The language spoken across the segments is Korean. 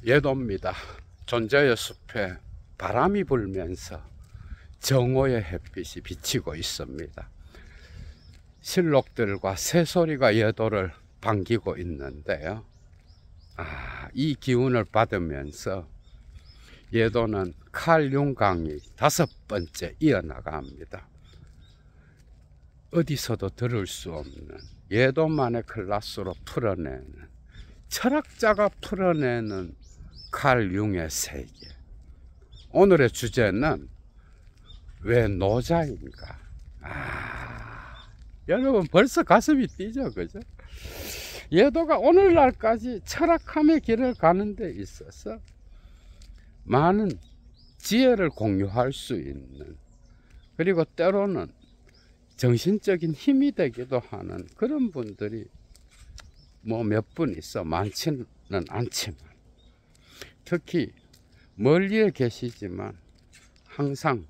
예도입니다. 존재의 숲에 바람이 불면서 정오의 햇빛이 비치고 있습니다. 실록들과 새소리가 예도를 반기고 있는데요. 이 기운을 받으면서 예도는 칼융강이 5번째 이어나갑니다. 어디서도 들을 수 없는 예도만의 클래스로 풀어내는, 철학자가 풀어내는 칼융의 세계. 오늘의 주제는 왜 노자인가? 여러분 벌써 가슴이 뛰죠, 그죠? 예도가 오늘날까지 철학함의 길을 가는 데 있어서 많은 지혜를 공유할 수 있는, 그리고 때로는 정신적인 힘이 되기도 하는 그런 분들이 뭐 몇 분 있어. 많지는 않지만, 특히 멀리에 계시지만 항상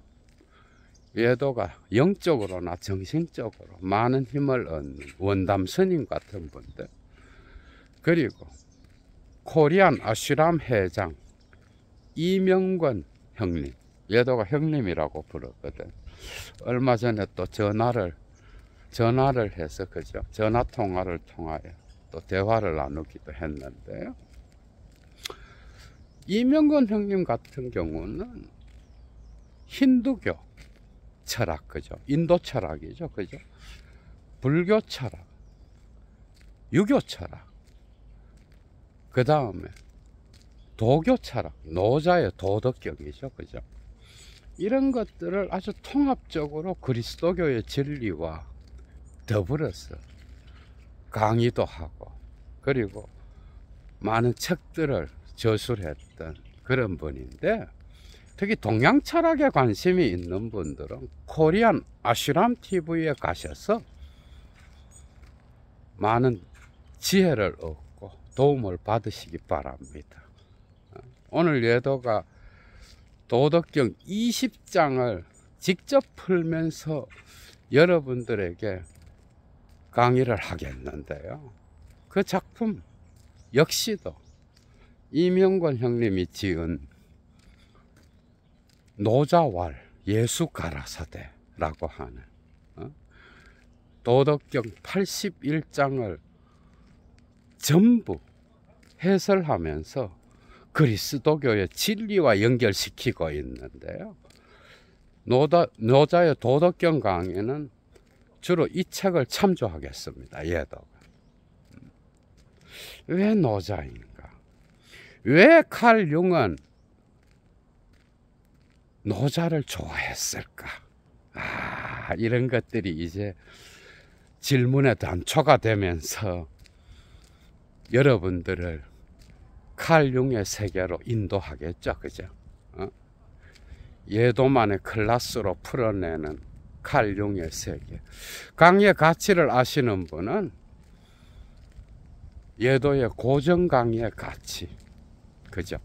예도가 영적으로나 정신적으로 많은 힘을 얻는 원담 스님 같은 분들, 그리고 코리안 아슈람 회장 이명권 형님, 예도가 형님이라고 부르거든. 얼마 전에 또 전화를 해서, 그죠? 전화 통화를 통하여 또 대화를 나누기도 했는데요. 이명권 형님 같은 경우는 힌두교 철학, 그죠? 인도 철학이죠, 그죠? 불교 철학, 유교 철학, 그 다음에 도교 철학, 노자의 도덕경이죠, 그죠? 이런 것들을 아주 통합적으로 그리스도교의 진리와 더불어서 강의도 하고, 그리고 많은 책들을 저술했던 그런 분인데, 특히 동양 철학에 관심이 있는 분들은 코리안 아슈람 TV에 가셔서 많은 지혜를 얻고 도움을 받으시기 바랍니다. 오늘 예도가 도덕경 20장을 직접 풀면서 여러분들에게 강의를 하겠는데요. 그 작품 역시도 이명권 형님이 지은 노자왈 예수가라사대라고 하는 도덕경 81장을 전부 해설하면서 그리스도교의 진리와 연결시키고 있는데요. 노자의 도덕경 강의는 주로 이 책을 참조하겠습니다. 예도가. 왜 노자인가? 왜 칼융은 노자를 좋아했을까? 이런 것들이 이제 질문의 단초가 되면서 여러분들을 칼융의 세계로 인도하겠죠, 그죠? 예도만의 클래스로 풀어내는 칼융의 세계. 강의의 가치를 아시는 분은 예도의 고정 강의의 가치, 그죠?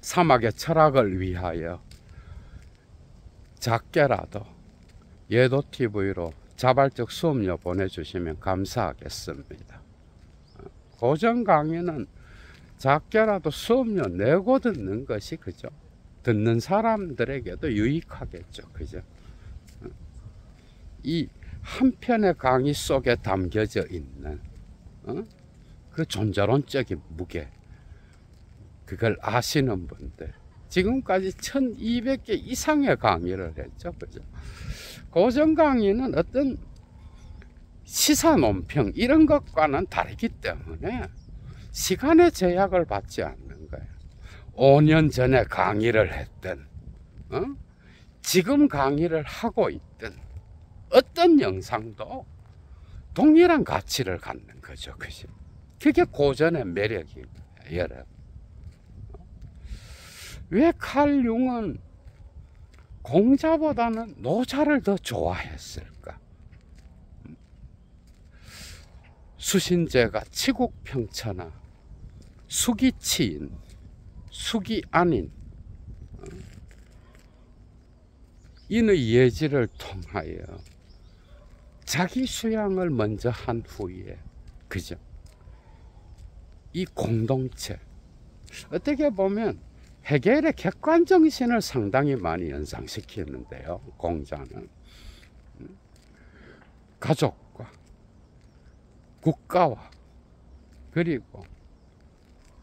사막의 철학을 위하여 작게라도 예도 TV로 자발적 수업료 보내주시면 감사하겠습니다. 고정 강의는 작게라도 수업료 내고 듣는 것이, 그죠? 듣는 사람들에게도 유익하겠죠, 그죠? 이 한 편의 강의 속에 담겨져 있는 그 존재론적인 무게, 그걸 아시는 분들, 지금까지 1200개 이상의 강의를 했죠, 그죠? 고정 강의는 어떤 시사 논평 이런 것과는 다르기 때문에 시간의 제약을 받지 않는 거예요. 5년 전에 강의를 했든 지금 강의를 하고 있든 어떤 영상도 동일한 가치를 갖는 거죠, 그죠? 그게 고전의 매력이에요, 여러분. 왜 칼융은 공자보다는 노자를 더 좋아했을까? 수신제가 치국평천하, 수기치인, 수기안인, 인의 예지를 통하여 자기 수양을 먼저 한 후에, 그죠? 이 공동체, 어떻게 보면 해겔의 객관정신을 상당히 많이 연상시키는데요. 공자는 가족과 국가와 그리고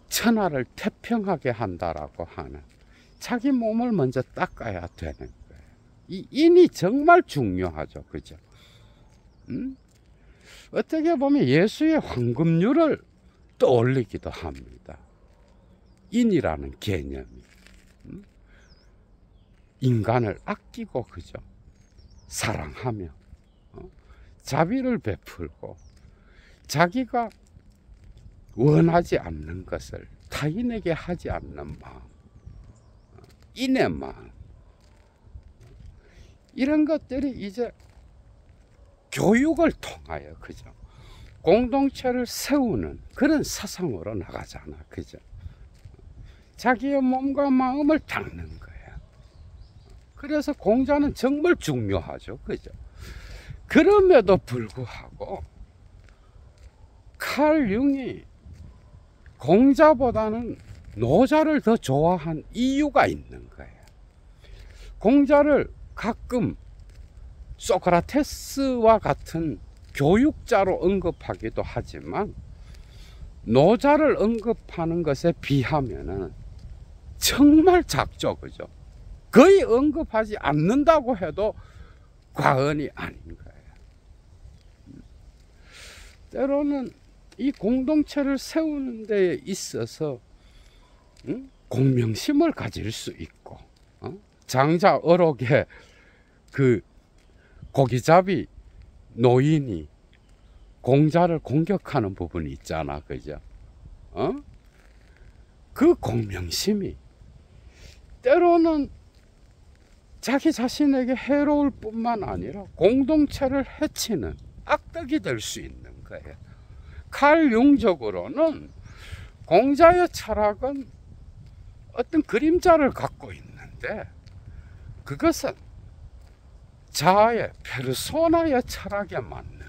천하를 태평하게 한다라고 하는, 자기 몸을 먼저 닦아야 되는 거예요. 이 인이 정말 중요하죠. 그죠? 어떻게 보면 예수의 황금률을 떠올리기도 합니다. 인이라는 개념이 인간을 아끼고, 그죠? 사랑하며 자비를 베풀고 자기가 원하지 않는 것을 타인에게 하지 않는 마음, 인의 마음, 이런 것들이 이제 교육을 통하여, 그죠? 공동체를 세우는 그런 사상으로 나가잖아. 그죠? 자기의 몸과 마음을 닦는 거예요. 그래서 공자는 정말 중요하죠. 그죠? 그럼에도 불구하고 칼 융이 공자보다는 노자를 더 좋아한 이유가 있는 거예요. 공자를 가끔 소크라테스와 같은 교육자로 언급하기도 하지만, 노자를 언급하는 것에 비하면은 정말 작죠. 그죠? 거의 언급하지 않는다고 해도 과언이 아닌 거예요. 때로는 이 공동체를 세우는 데 있어서 공명심을 가질 수 있고, 장자 어록에 그 고기잡이 노인이 공자를 공격하는 부분이 있잖아. 그죠? 그 공명심이 때로는 자기 자신에게 해로울 뿐만 아니라 공동체를 해치는 악덕이 될 수 있는 거예요. 칼 융적으로는 공자의 철학은 어떤 그림자를 갖고 있는데, 그것은 자아의 페르소나의 철학에 맞는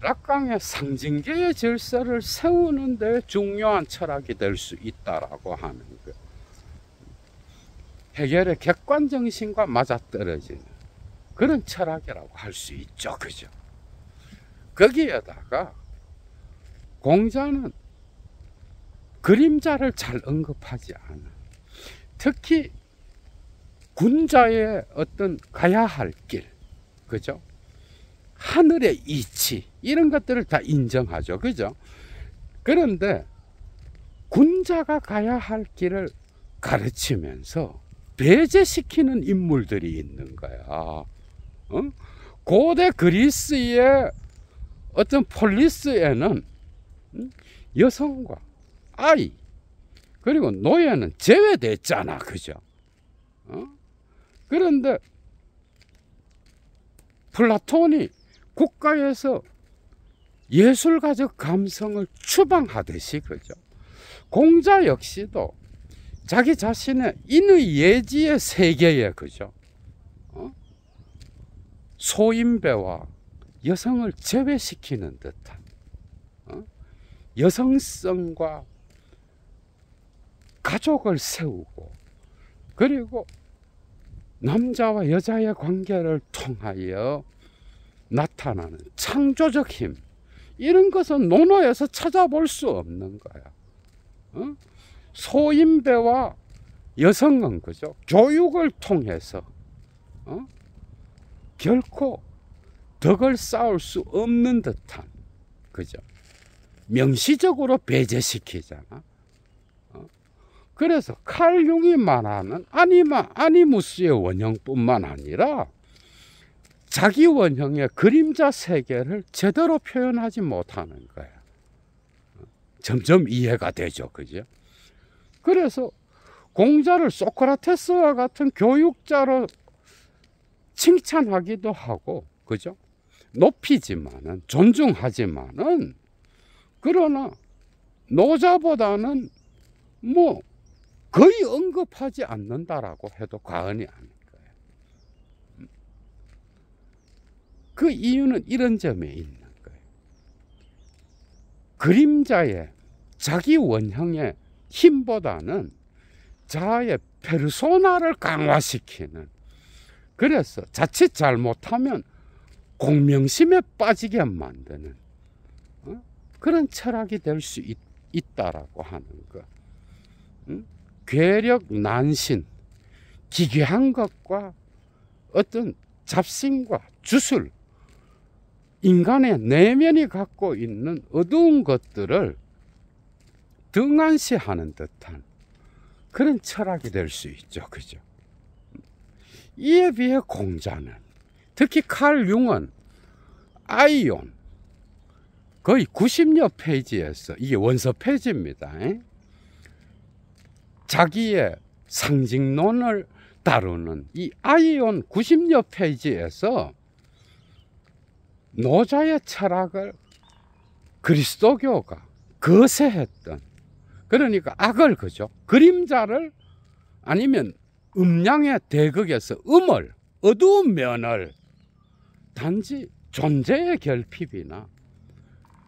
락강의 상징계의 질서를 세우는 데 중요한 철학이 될 수 있다라고 하는 것. 해겔의 객관정신과 맞아떨어지는 그런 철학이라고 할 수 있죠. 그죠? 거기에다가 공자는 그림자를 잘 언급하지 않아. 특히 군자의 어떤 가야 할 길, 그죠? 하늘의 이치, 이런 것들을 다 인정하죠. 그죠? 그런데 군자가 가야 할 길을 가르치면서 배제시키는 인물들이 있는 거야. 고대 그리스의 어떤 폴리스에는 여성과 아이 그리고 노예는 제외됐잖아. 그죠? 그런데 플라톤이 국가에서 예술가적 감성을 추방하듯이, 그죠? 공자 역시도 자기 자신의 인의 예지의 세계에, 그죠? 소인배와 여성을 제외시키는 듯한 여성성과 가족을 세우고, 그리고 남자와 여자의 관계를 통하여 나타나는 창조적 힘, 이런 것은 논어에서 찾아볼 수 없는 거야. 소인배와 여성은, 그죠? 교육을 통해서 결코 덕을 쌓을 수 없는 듯한, 그죠? 명시적으로 배제시키잖아. 그래서 칼 융이 말하는 아니무스의 원형뿐만 아니라 자기 원형의 그림자 세계를 제대로 표현하지 못하는 거야. 점점 이해가 되죠. 그죠? 그래서 공자를 소크라테스와 같은 교육자로 칭찬하기도 하고, 그죠? 높이지만은, 존중하지만은, 그러나 노자보다는 뭐 거의 언급하지 않는다라고 해도 과언이 아닌 거예요. 그 이유는 이런 점에 있는 거예요. 그림자의 자기 원형의 힘보다는 자아의 페르소나를 강화시키는, 그래서 자칫 잘못하면 공명심에 빠지게 만드는 그런 철학이 될 수 있다라고 하는 것. 괴력, 난신, 기괴한 것과 어떤 잡신과 주술, 인간의 내면이 갖고 있는 어두운 것들을 등한시하는 듯한 그런 철학이 될 수 있죠. 그죠? 이에 비해 공자는, 특히 칼 융은 아이온 거의 90여 페이지에서, 이게 원서 페이지입니다. 자기의 상징론을 다루는 이 아이온 90여 페이지에서 노자의 철학을 그리스도교가 거세했던, 그러니까 악을, 그죠? 그림자를, 아니면 음양의 대극에서 음을, 어두운 면을 단지 존재의 결핍이나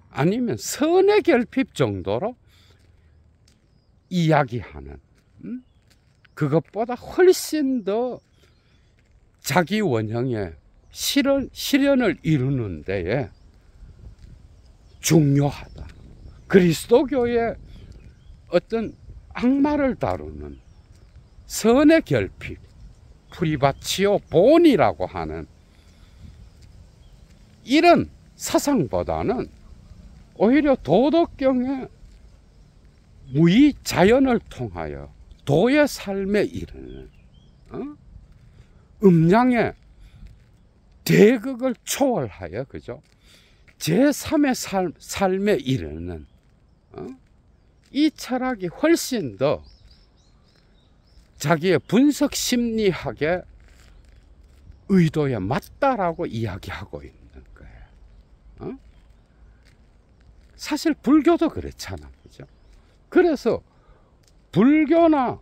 아니면 선의 결핍 정도로 이야기하는, 그것보다 훨씬 더 자기 원형의 실현을 이루는 데에 중요하다. 그리스도교의 어떤 악마를 다루는 선의 결핍, 프리바치오 본이라고 하는 이런 사상보다는 오히려 도덕경의 무의 자연을 통하여 도의 삶에 이르는, 음양의 대극을 초월하여, 그죠? 제3의 삶에 이르는 이 철학이 훨씬 더 자기의 분석 심리학의 의도에 맞다라고 이야기하고 있는 거예요. 사실 불교도 그렇잖아, 그죠? 그래서 불교나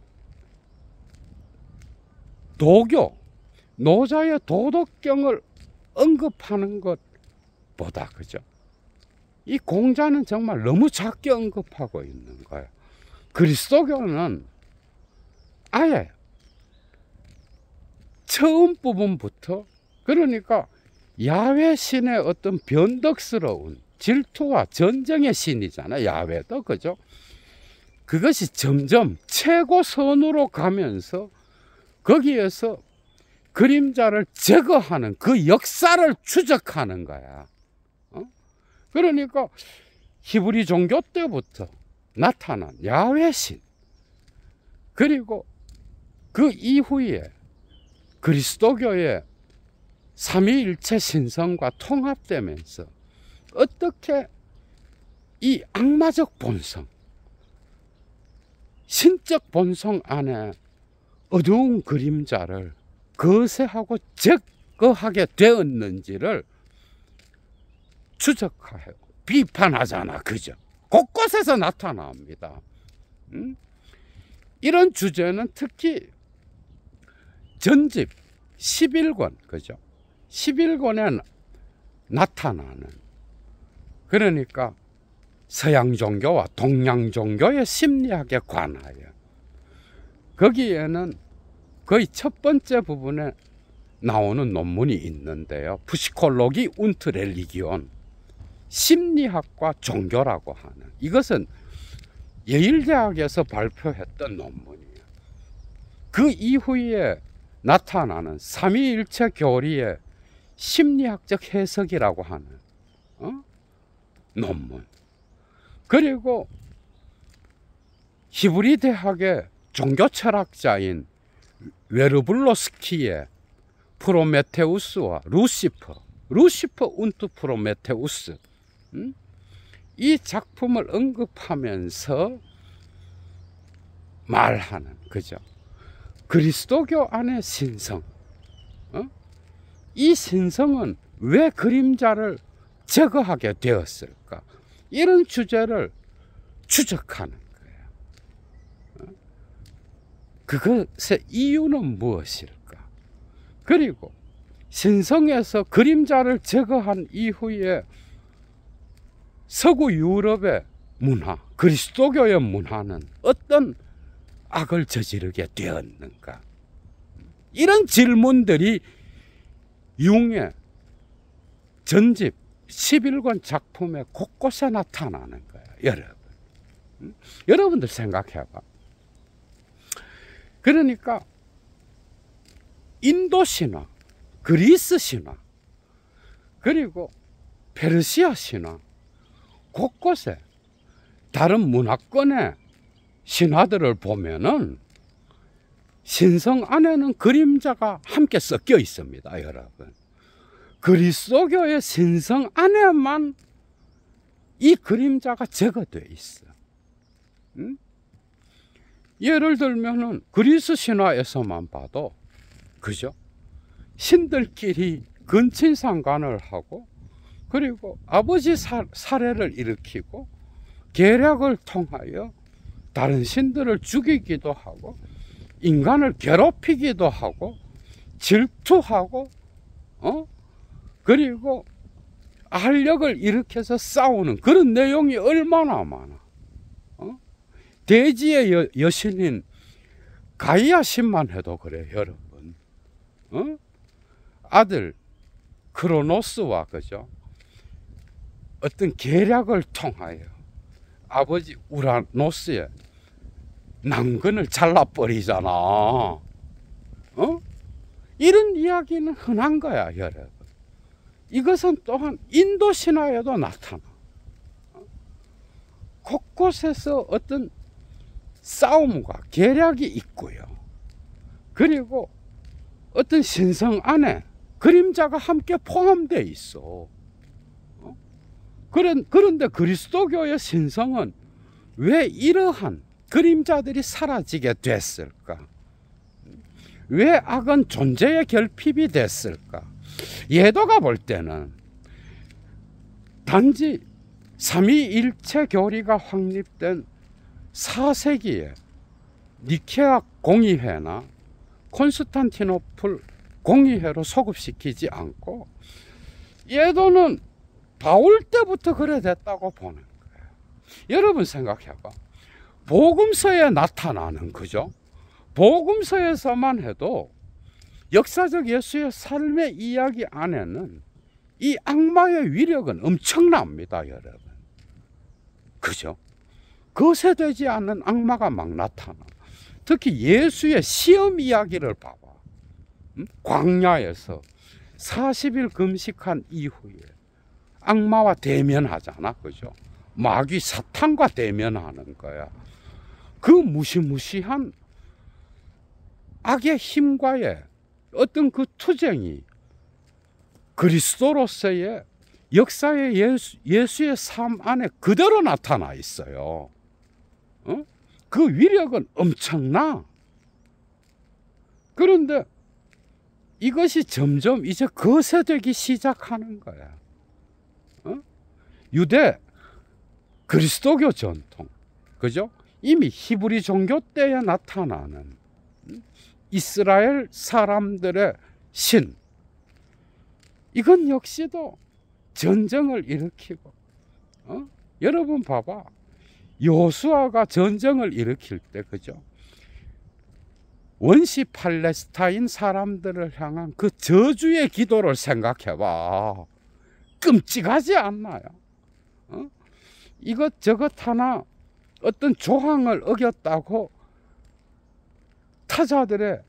도교, 노자의 도덕경을 언급하는 것보다, 그죠? 이 공자는 정말 너무 작게 언급하고 있는 거예요. 그리스도교는 아예 처음 부분부터, 그러니까 야훼 신의 어떤 변덕스러운 질투와 전쟁의 신이잖아요, 야훼도, 그죠? 그것이 점점 최고선으로 가면서 거기에서 그림자를 제거하는 그 역사를 추적하는 거야. 그러니까 히브리 종교 때부터 나타난 야훼 신, 그리고 그 이후에 그리스도교의 삼위일체 신성과 통합되면서 어떻게 이 악마적 본성, 신적 본성 안에 어두운 그림자를 거세하고 제거하게 되었는지를 추적하여 비판하잖아, 그죠? 곳곳에서 나타납니다. 이런 주제는 특히 전집 11권, 그죠? 11권에 나타나는, 그러니까 서양 종교와 동양 종교의 심리학에 관하여, 거기에는 거의 첫 번째 부분에 나오는 논문이 있는데요. 푸시콜로기 운트 렐리기온, 심리학과 종교라고 하는, 이것은 예일대학에서 발표했던 논문이에요. 그 이후에 나타나는 삼위일체 교리의 심리학적 해석이라고 하는 논문, 그리고 히브리 대학의 종교철학자인 웨르블로스키의 프로메테우스와 루시퍼 운트 프로메테우스, 이 작품을 언급하면서 말하는, 그죠? 그리스도교 안의 신성, 이 신성은 왜 그림자를 제거하게 되었을까? 이런 주제를 추적하는 거예요. 그것의 이유는 무엇일까? 그리고 신성에서 그림자를 제거한 이후에 서구 유럽의 문화, 그리스도교의 문화는 어떤 악을 저지르게 되었는가? 이런 질문들이 융의 전집 11권 작품의 곳곳에 나타나는 거예요, 여러분. 여러분들 생각해봐. 그러니까 인도 신화, 그리스 신화, 그리고 페르시아 신화, 곳곳에 다른 문화권의 신화들을 보면은 신성 안에는 그림자가 함께 섞여 있습니다, 여러분. 그리스도교의 신성 안에만 이 그림자가 적어져 있어. 응? 예를 들면은 그리스 신화에서만 봐도, 그죠? 신들끼리 근친상간을 하고, 그리고 아버지 살해를 일으키고, 계략을 통하여 다른 신들을 죽이기도 하고, 인간을 괴롭히기도 하고, 질투하고, 그리고 알력을 일으켜서 싸우는 그런 내용이 얼마나 많아. 대지의 여신인 가이아 신만 해도 그래, 여러분. 아들 크로노스와, 그죠? 어떤 계략을 통하여 아버지 우라노스의 난근을 잘라버리잖아. 이런 이야기는 흔한 거야, 여러분. 이것은 또한 인도 신화에도 나타나. 곳곳에서 어떤 싸움과 계략이 있고요. 그리고 어떤 신성 안에 그림자가 함께 포함되어 있어. 그런데 그리스도교의 신성은 왜 이러한 그림자들이 사라지게 됐을까? 왜 악은 존재의 결핍이 됐을까? 예도가 볼 때는 단지 삼위일체 교리가 확립된 4세기에 니케아 공의회나 콘스탄티노플 공의회로 소급시키지 않고, 예도는 바울 때부터 그래 됐다고 보는 거예요. 여러분 생각해봐. 복음서에 나타나는, 그죠? 복음서에서만 해도 역사적 예수의 삶의 이야기 안에는 이 악마의 위력은 엄청납니다, 여러분. 그죠? 거세되지 않는 악마가 막 나타나. 특히 예수의 시험 이야기를 봐봐. 광야에서 40일 금식한 이후에 악마와 대면하잖아, 그죠? 마귀 사탄과 대면하는 거야. 그 무시무시한 악의 힘과의 어떤 그 투쟁이 그리스도로서의 역사의 예수의 삶 안에 그대로 나타나 있어요. 그 위력은 엄청나. 그런데 이것이 점점 이제 거세되기 시작하는 거야. 유대 그리스도교 전통, 그죠? 이미 히브리 종교 때에 나타나는 이스라엘 사람들의 신, 이건 역시도 전쟁을 일으키고, 여러분 봐봐. 여호수아가 전쟁을 일으킬 때, 그죠? 원시 팔레스타인 사람들을 향한 그 저주의 기도를 생각해봐. 끔찍하지 않나요? 이것저것 하나 어떤 조항을 어겼다고 타자들의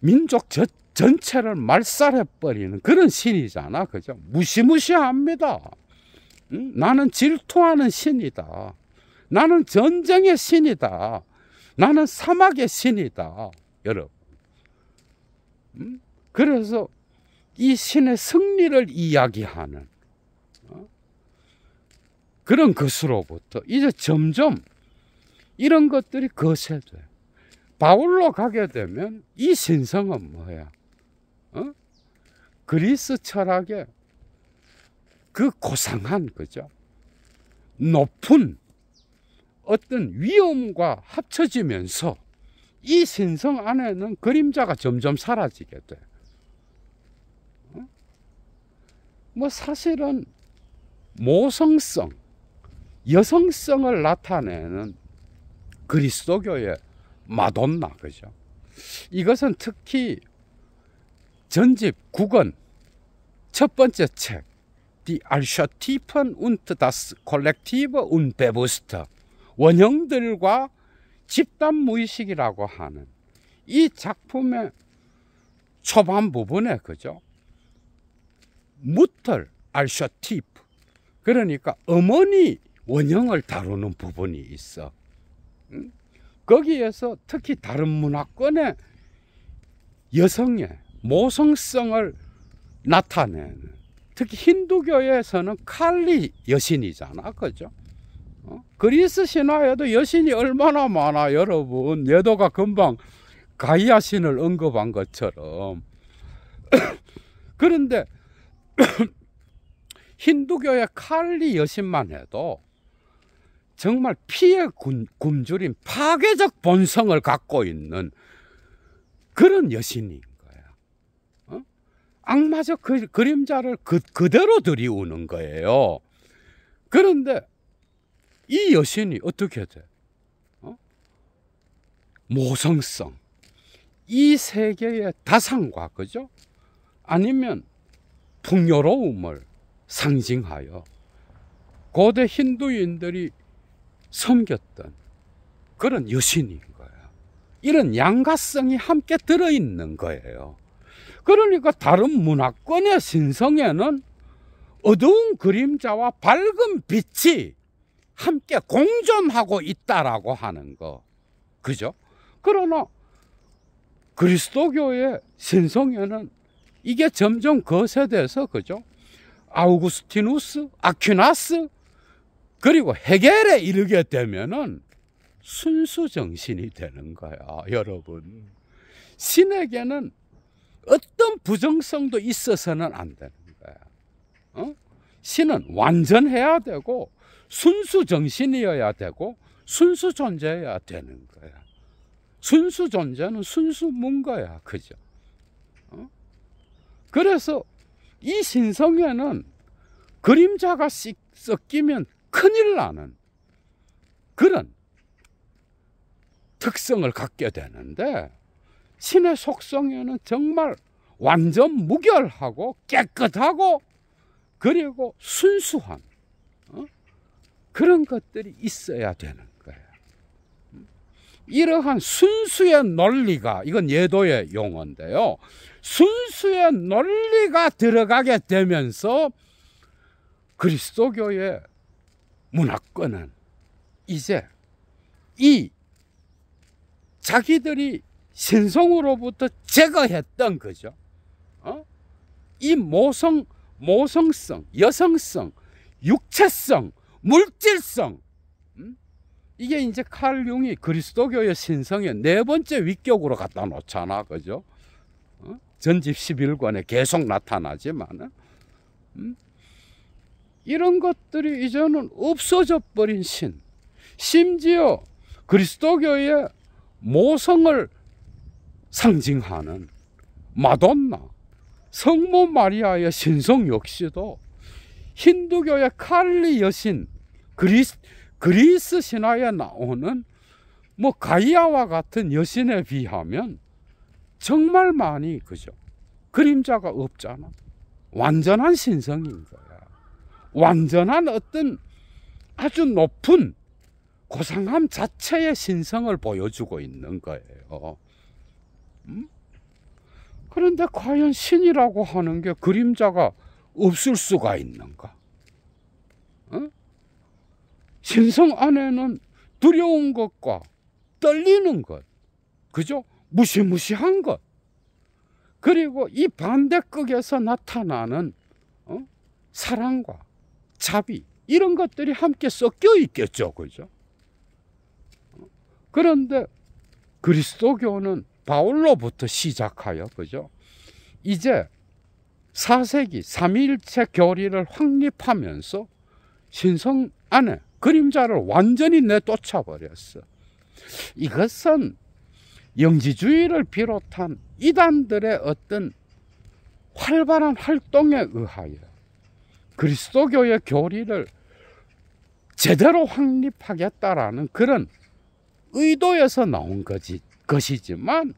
민족 전체를 말살해버리는 그런 신이잖아, 그죠? 무시무시합니다. 나는 질투하는 신이다. 나는 전쟁의 신이다. 나는 사막의 신이다, 여러분. 그래서 이 신의 승리를 이야기하는 그런 것으로부터 이제 점점 이런 것들이 거세돼. 바울로 가게 되면 이 신성은 뭐야? 그리스 철학의 그 고상한, 그죠? 높은 어떤 위엄과 합쳐지면서 이 신성 안에는 그림자가 점점 사라지게 돼. 뭐 사실은 모성성, 여성성을 나타내는 그리스도교의 마돈나, 그죠? 이것은 특히 전집 9권 첫 번째 책 Die Archetypen und das Kollektive Unbewusste, 원형들과 집단 무의식이라고 하는 이 작품의 초반 부분에, 그죠? 무털 알셔티프, 그러니까 어머니 원형을 다루는 부분이 있어. 거기에서 특히 다른 문화권의 여성의 모성성을 나타내는, 특히 힌두교에서는 칼리 여신이잖아, 그죠? 그리스 신화에도 여신이 얼마나 많아, 여러분. 예도가 금방 가이아 신을 언급한 것처럼. 그런데 힌두교의 칼리 여신만 해도 정말 피에 굶주린 파괴적 본성을 갖고 있는 그런 여신인 거야. 악마적 그림자를 그대로 들이우는 거예요. 그런데 이 여신이 어떻게 돼? 모성성, 이 세계의 다상과, 그죠? 아니면 풍요로움을 상징하여 고대 힌두인들이 섬겼던 그런 여신인 거야. 이런 양가성이 함께 들어있는 거예요. 그러니까 다른 문화권의 신성에는 어두운 그림자와 밝은 빛이 함께 공존하고 있다라고 하는 거, 그죠? 그러나 그리스도교의 신성에는 이게 점점 거세돼서, 그죠? 아우구스티누스, 아퀴나스, 그리고 헤겔에 이르게 되면은 순수 정신이 되는 거야, 여러분. 신에게는 어떤 부정성도 있어서는 안 되는 거야. 신은 완전해야 되고 순수 정신이어야 되고 순수 존재여야 되는 거야. 순수 존재는 순수 문거야, 그죠? 그래서 이 신성에는 그림자가 섞이면 큰일 나는 그런 특성을 갖게 되는데, 신의 속성에는 정말 완전 무결하고 깨끗하고 그리고 순수한 그런 것들이 있어야 되는 거예요. 이러한 순수의 논리가, 이건 예도의 용어인데요, 순수의 논리가 들어가게 되면서 그리스도교의 문화권은 이제 이 자기들이 신성으로부터 제거했던, 거죠, 이 모성성, 여성성, 육체성, 물질성, 이게 이제 칼 융이 그리스도교의 신성의 네 번째 위격으로 갖다 놓잖아, 그죠? 전집 11권에 계속 나타나지만은, 이런 것들이 이제는 없어져 버린 신, 심지어 그리스도교의 모성을 상징하는 마돈나, 성모 마리아의 신성 역시도 힌두교의 칼리 여신, 그리스 신화에 나오는 뭐 가이아와 같은 여신에 비하면 정말 많이, 그죠? 그림자가 없잖아. 완전한 신성인 거야. 완전한 어떤 아주 높은 고상함 자체의 신성을 보여주고 있는 거예요. 그런데 과연 신이라고 하는 게 그림자가 없을 수가 있는가? 신성 안에는 두려운 것과 떨리는 것, 그죠? 무시무시한 것, 그리고 이 반대극에서 나타나는 사랑과 자비, 이런 것들이 함께 섞여 있겠죠, 그죠? 그런데 그리스도교는 바울로부터 시작하여, 그죠? 이제 4세기 삼위일체 교리를 확립하면서 신성 안에 그림자를 완전히 내쫓아 버렸어. 이것은 영지주의를 비롯한 이단들의 어떤 활발한 활동에 의하여 그리스도교의 교리를 제대로 확립하겠다라는 그런 의도에서 나온 것이지만,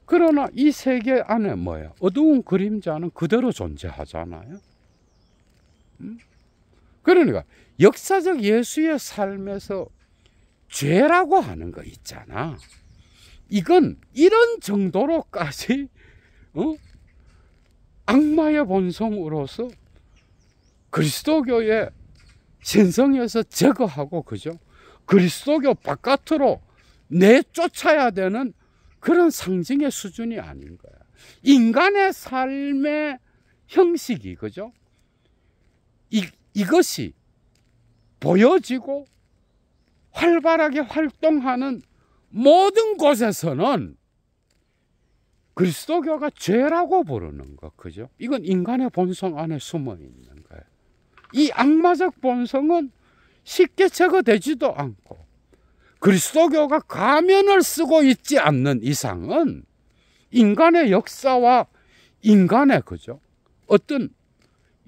그러나 이 세계 안에 뭐예요? 어두운 그림자는 그대로 존재하잖아요. 그러니까 역사적 예수의 삶에서 죄라고 하는 거 있잖아. 이건 이런 정도로까지 악마의 본성으로서 그리스도교의 신성에서 제거하고, 그죠? 그리스도교 바깥으로 내쫓아야 되는 그런 상징의 수준이 아닌 거야. 인간의 삶의 형식이, 그죠? 이것이 보여지고 활발하게 활동하는 모든 곳에서는 그리스도교가 죄라고 부르는 것, 그죠? 이건 인간의 본성 안에 숨어 있는 거예요. 이 악마적 본성은 쉽게 제거되지도 않고, 그리스도교가 가면을 쓰고 있지 않는 이상은 인간의 역사와 인간의, 그죠? 어떤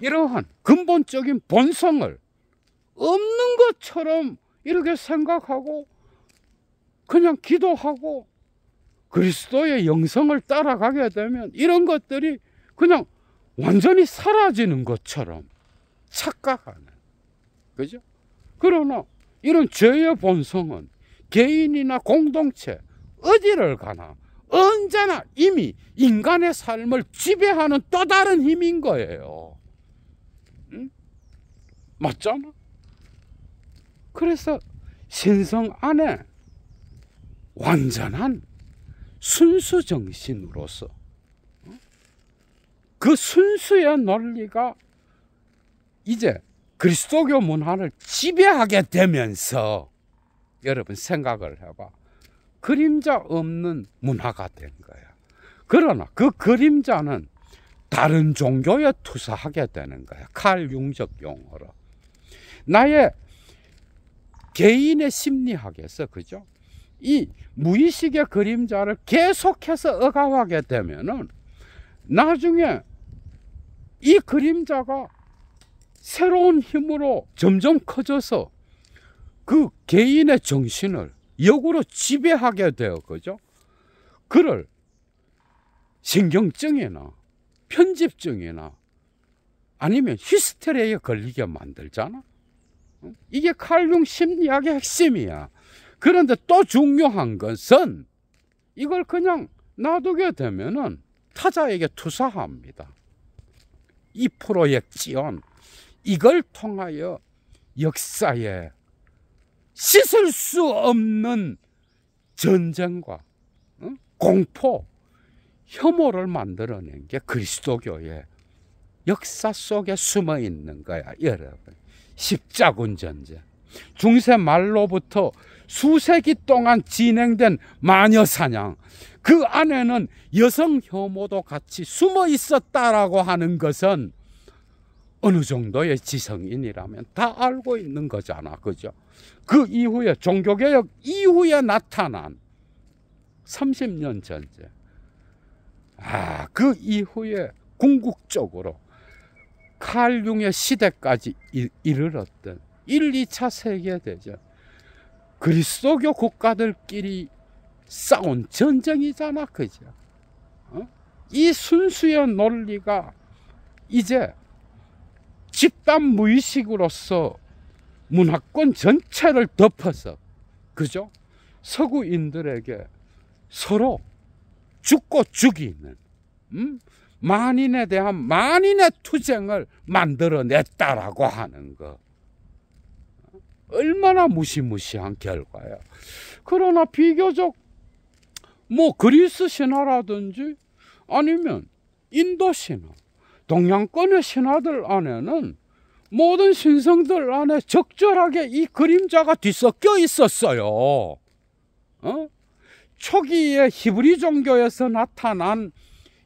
이러한 근본적인 본성을 없는 것처럼 이렇게 생각하고 그냥 기도하고 그리스도의 영성을 따라가게 되면 이런 것들이 그냥 완전히 사라지는 것처럼 착각하는, 그죠? 그러나 이런 죄의 본성은 개인이나 공동체 어디를 가나 언제나 이미 인간의 삶을 지배하는 또 다른 힘인 거예요. 응? 맞잖아? 그래서 신성 안에 완전한 순수 정신으로서 그 순수의 논리가 이제 그리스도교 문화를 지배하게 되면서, 여러분 생각을 해봐. 그림자 없는 문화가 된 거야. 그러나 그 그림자는 다른 종교에 투사하게 되는 거야. 칼 융적 용어로. 나의 개인의 심리학에서, 그죠? 이 무의식의 그림자를 계속해서 억압하게 되면은 나중에 이 그림자가 새로운 힘으로 점점 커져서 그 개인의 정신을 역으로 지배하게 돼요, 그죠? 그를 신경증이나 편집증이나 아니면 히스테리아에 걸리게 만들잖아. 이게 칼융 심리학의 핵심이야. 그런데 또 중요한 것은 이걸 그냥 놔두게 되면은 타자에게 투사합니다. 이 프로젝션, 이걸 통하여 역사에 씻을 수 없는 전쟁과 공포, 혐오를 만들어낸 게 그리스도교의 역사 속에 숨어 있는 거야, 여러분. 십자군 전쟁, 중세 말로부터 수세기 동안 진행된 마녀 사냥, 그 안에는 여성 혐오도 같이 숨어 있었다라고 하는 것은 어느 정도의 지성인이라면 다 알고 있는 거잖아, 그죠? 그 이후에 종교개혁 이후에 나타난 30년 전쟁, 그 이후에 궁극적으로 칼융의 시대까지 이르렀던 1, 2차 세계대전, 그리스도교 국가들끼리 싸운 전쟁이잖아, 그죠? 이 순수의 논리가 이제 집단 무의식으로서 문화권 전체를 덮어서, 그죠? 서구인들에게 서로 죽고 죽이는, 만인에 대한 만인의 투쟁을 만들어냈다라고 하는 거. 얼마나 무시무시한 결과야. 그러나 비교적 그리스 신화라든지 아니면 인도 신화, 동양권의 신화들 안에는 모든 신성들 안에 적절하게 이 그림자가 뒤섞여 있었어요. 초기의 히브리 종교에서 나타난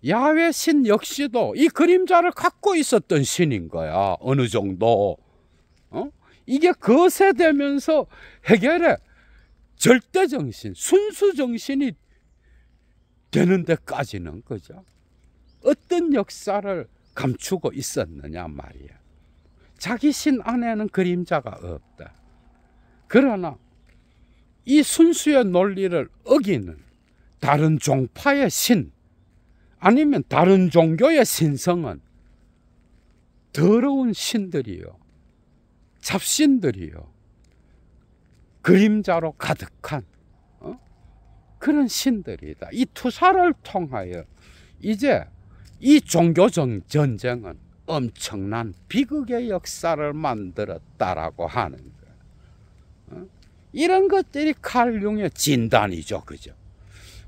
야훼 신 역시도 이 그림자를 갖고 있었던 신인 거야, 어느 정도. 이게 거세되면서 해결의 절대정신, 순수정신이 되는 데까지는, 그죠? 어떤 역사를 감추고 있었느냐 말이야. 자기 신 안에는 그림자가 없다. 그러나 이 순수의 논리를 어기는 다른 종파의 신, 아니면 다른 종교의 신성은 더러운 신들이요, 잡신들이요, 그림자로 가득한 그런 신들이다. 이 투사를 통하여 이제 이 종교 전쟁은 엄청난 비극의 역사를 만들었다라고 하는 거예요. 이런 것들이 칼 융의 진단이죠, 그죠?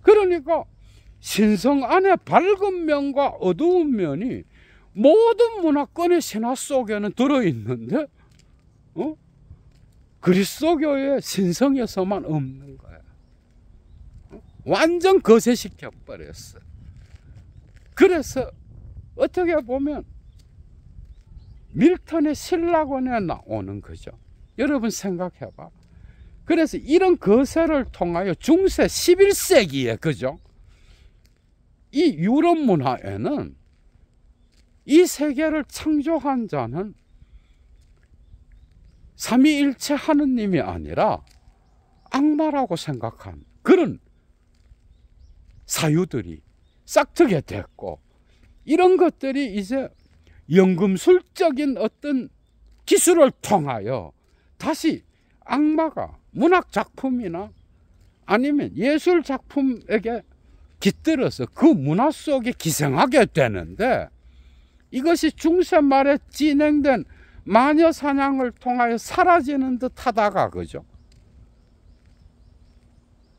그러니까 신성 안에 밝은 면과 어두운 면이 모든 문화권의 신화 속에는 들어있는데 그리스도교의 신성에서만 없는 거야. 완전 거세시켜 버렸어. 그래서 어떻게 보면 밀턴의 신라권에 나오는 거죠. 여러분 생각해봐. 그래서 이런 거세를 통하여 중세 11세기에, 그죠? 이 유럽 문화에는 이 세계를 창조한 자는 삼위일체 하느님이 아니라 악마라고 생각한 그런 사유들이 싹트게 됐고, 이런 것들이 이제 연금술적인 어떤 기술을 통하여 다시 악마가 문학 작품이나 아니면 예술 작품에게 깃들어서 그 문화 속에 기생하게 되는데, 이것이 중세 말에 진행된 마녀 사냥을 통하여 사라지는 듯 하다가, 그죠?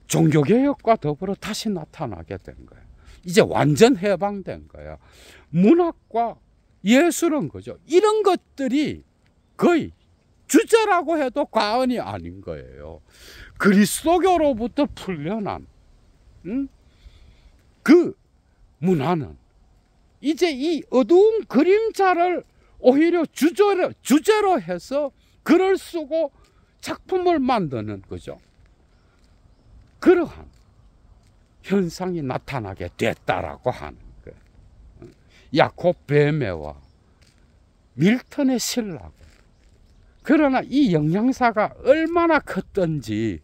종교개혁과 더불어 다시 나타나게 된 거예요. 이제 완전 해방된 거예요. 문학과 예술은, 그죠? 이런 것들이 거의 주제라고 해도 과언이 아닌 거예요. 그리스도교로부터 풀려난 그 문화는 이제 이 어두운 그림자를 오히려 주제로 해서 글을 쓰고 작품을 만드는 거죠. 그러한 현상이 나타나게 됐다라고 하는 거예요. 야콥 베메와 밀턴의 신라권. 그러나 이 영향사가 얼마나 컸던지,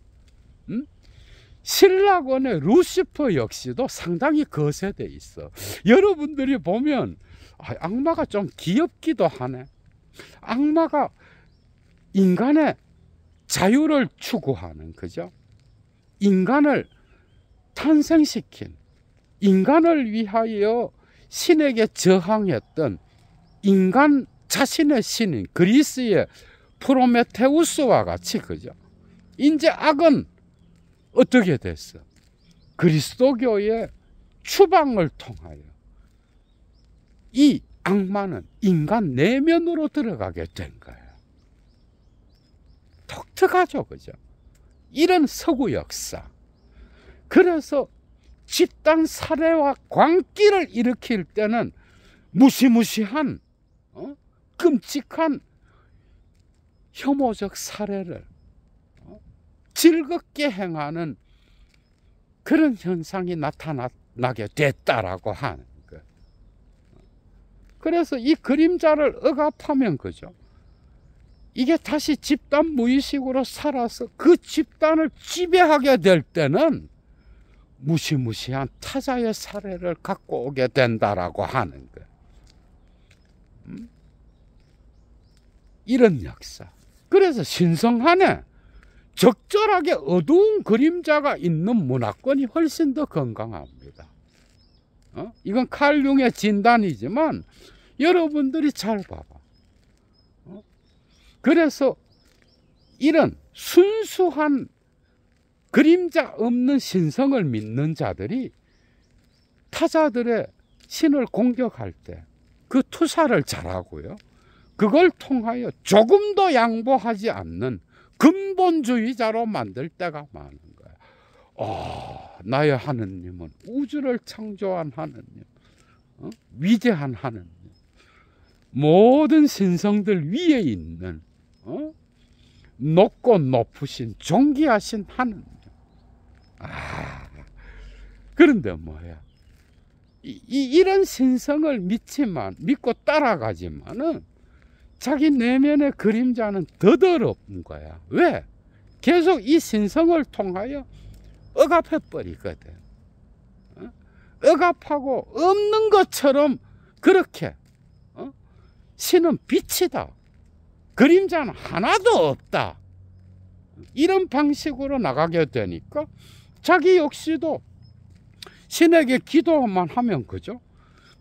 신라권의 루시퍼 역시도 상당히 거세돼 있어. 여러분들이 보면 악마가 좀 귀엽기도 하네. 악마가 인간의 자유를 추구하는, 그죠? 인간을 탄생시킨, 인간을 위하여 신에게 저항했던 인간 자신의 신인 그리스의 프로메테우스와 같이, 그죠? 이제 악은 어떻게 됐어? 그리스도교의 추방을 통하여 이 악마는 인간 내면으로 들어가게 된 거예요. 독특하죠, 그죠? 이런 서구 역사. 그래서 집단 살해와 광기를 일으킬 때는 무시무시한 끔찍한 혐오적 살해를 즐겁게 행하는 그런 현상이 나타나게 됐다라고 하는 거예요. 그래서 이 그림자를 억압하면, 그죠? 이게 다시 집단 무의식으로 살아서 그 집단을 지배하게 될 때는 무시무시한 타자의 사례를 갖고 오게 된다라고 하는 거예요. 이런 역사. 그래서 신성한에 적절하게 어두운 그림자가 있는 문화권이 훨씬 더 건강합니다. 이건 칼 융의 진단이지만 여러분들이 잘 봐봐. 그래서 이런 순수한 그림자 없는 신성을 믿는 자들이 타자들의 신을 공격할 때 그 투사를 잘하고요, 그걸 통하여 조금도 양보하지 않는 근본주의자로 만들 때가 많은 거예요. 나의 하느님은 우주를 창조한 하느님, 위대한 하느님, 모든 신성들 위에 있는 높고 높으신 존귀하신 하느님. 그런데 뭐야? 이런 신성을 믿고 따라가지만은 자기 내면의 그림자는 더 더럽은 거야. 왜? 계속 이 신성을 통하여 억압해 버리거든. 억압하고 없는 것처럼 그렇게 신은 빛이다. 그림자는 하나도 없다. 이런 방식으로 나가게 되니까 자기 역시도 신에게 기도만 하면 그죠?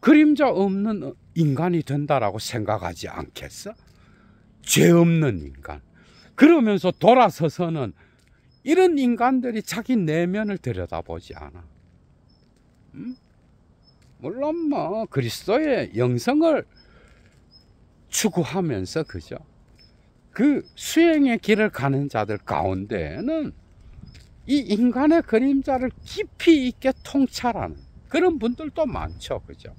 그림자 없는 인간이 된다라고 생각하지 않겠어? 죄 없는 인간. 그러면서 돌아서서는 이런 인간들이 자기 내면을 들여다보지 않아. 물론 뭐 그리스도의 영성을 추구하면서 그죠? 그 수행의 길을 가는 자들 가운데에는 이 인간의 그림자를 깊이 있게 통찰하는 그런 분들도 많죠. 그죠?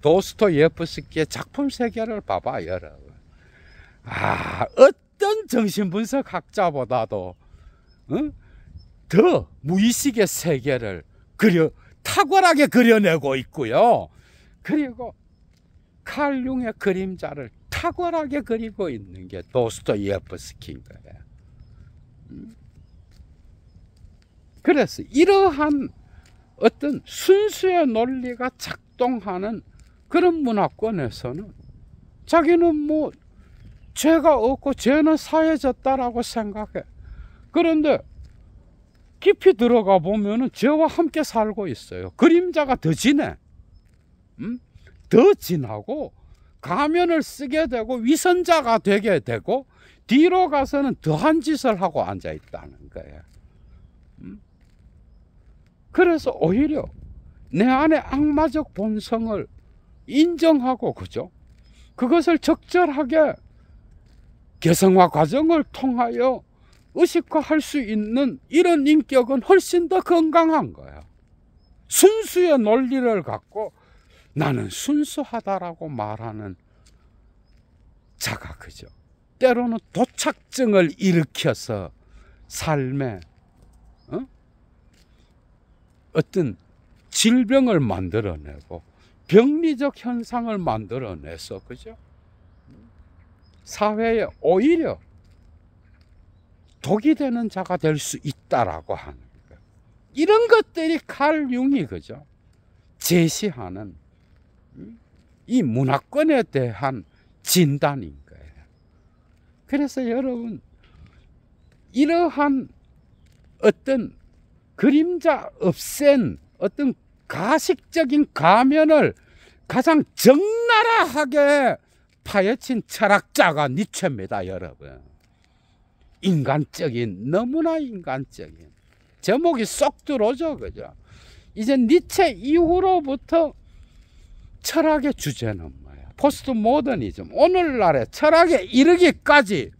도스토예프스키의 작품 세계를 봐봐, 여러분. 어떤 정신분석 학자보다도 더 무의식의 세계를 탁월하게 그려내고 있고요. 그리고 칼 융의 그림자를 탁월하게 그리고 있는 게 도스토예프스키인 거예요. 그래서 이러한 어떤 순수의 논리가 작동하는 그런 문화권에서는 자기는 뭐 죄가 없고 죄는 사해졌다라고 생각해. 그런데 깊이 들어가 보면은 죄와 함께 살고 있어요. 그림자가 더 진해. 더 진하고 가면을 쓰게 되고 위선자가 되게 되고 뒤로 가서는 더한 짓을 하고 앉아 있다는 거예요. 그래서 오히려 내 안의 악마적 본성을 인정하고 그죠? 그것을 적절하게 개성화 과정을 통하여 의식화할 수 있는 이런 인격은 훨씬 더 건강한 거야. 순수의 논리를 갖고 나는 순수하다라고 말하는 자가 그죠? 때로는 도착증을 일으켜서 삶에 어떤 질병을 만들어내고 병리적 현상을 만들어내서 그죠? 사회에 오히려 독이 되는 자가 될 수 있다라고 하는 거예요. 이런 것들이 칼 융이 그죠? 제시하는 이 문화권에 대한 진단인 거예요. 그래서 여러분 이러한 어떤 그림자 없앤 어떤 가식적인 가면을 가장 적나라하게 파헤친 철학자가 니체입니다, 여러분. 인간적인, 너무나 인간적인. 제목이 쏙 들어오죠, 그죠? 이제 니체 이후로부터 철학의 주제는 뭐예요? 포스트 모더니즘. 오늘날의 철학에 이르기까지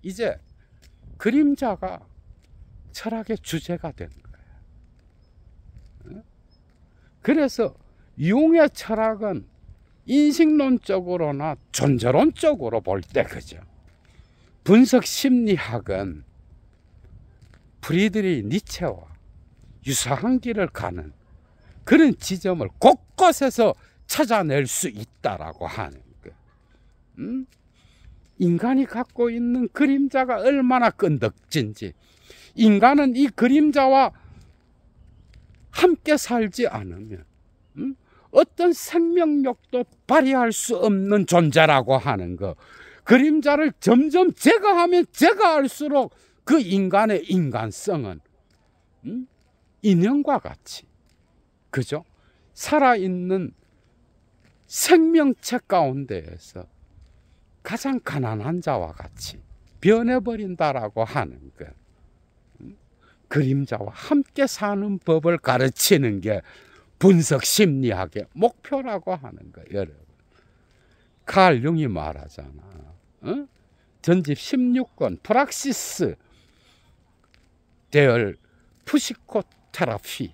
이제 그림자가 철학의 주제가 된 거예요. 그래서 융의 철학은 인식론적으로나 존재론적으로 볼 때 그죠? 분석 심리학은 프리드리히 니체와 유사한 길을 가는 그런 지점을 곳곳에서 찾아낼 수 있다라고 하는 거예요. 인간이 갖고 있는 그림자가 얼마나 끈덕진지, 인간은 이 그림자와 함께 살지 않으면 어떤 생명력도 발휘할 수 없는 존재라고 하는 거. 그림자를 점점 제거하면 제거할수록 그 인간의 인간성은 인형과 같이 그죠? 살아있는 생명체 가운데에서 가장 가난한 자와 같이 변해버린다라고 하는 것. 그림자와 함께 사는 법을 가르치는 게 분석 심리학의 목표라고 하는 거예요, 여러분. 칼 융이 말하잖아. 전집 16권 프락시스 데얼 푸시코테라피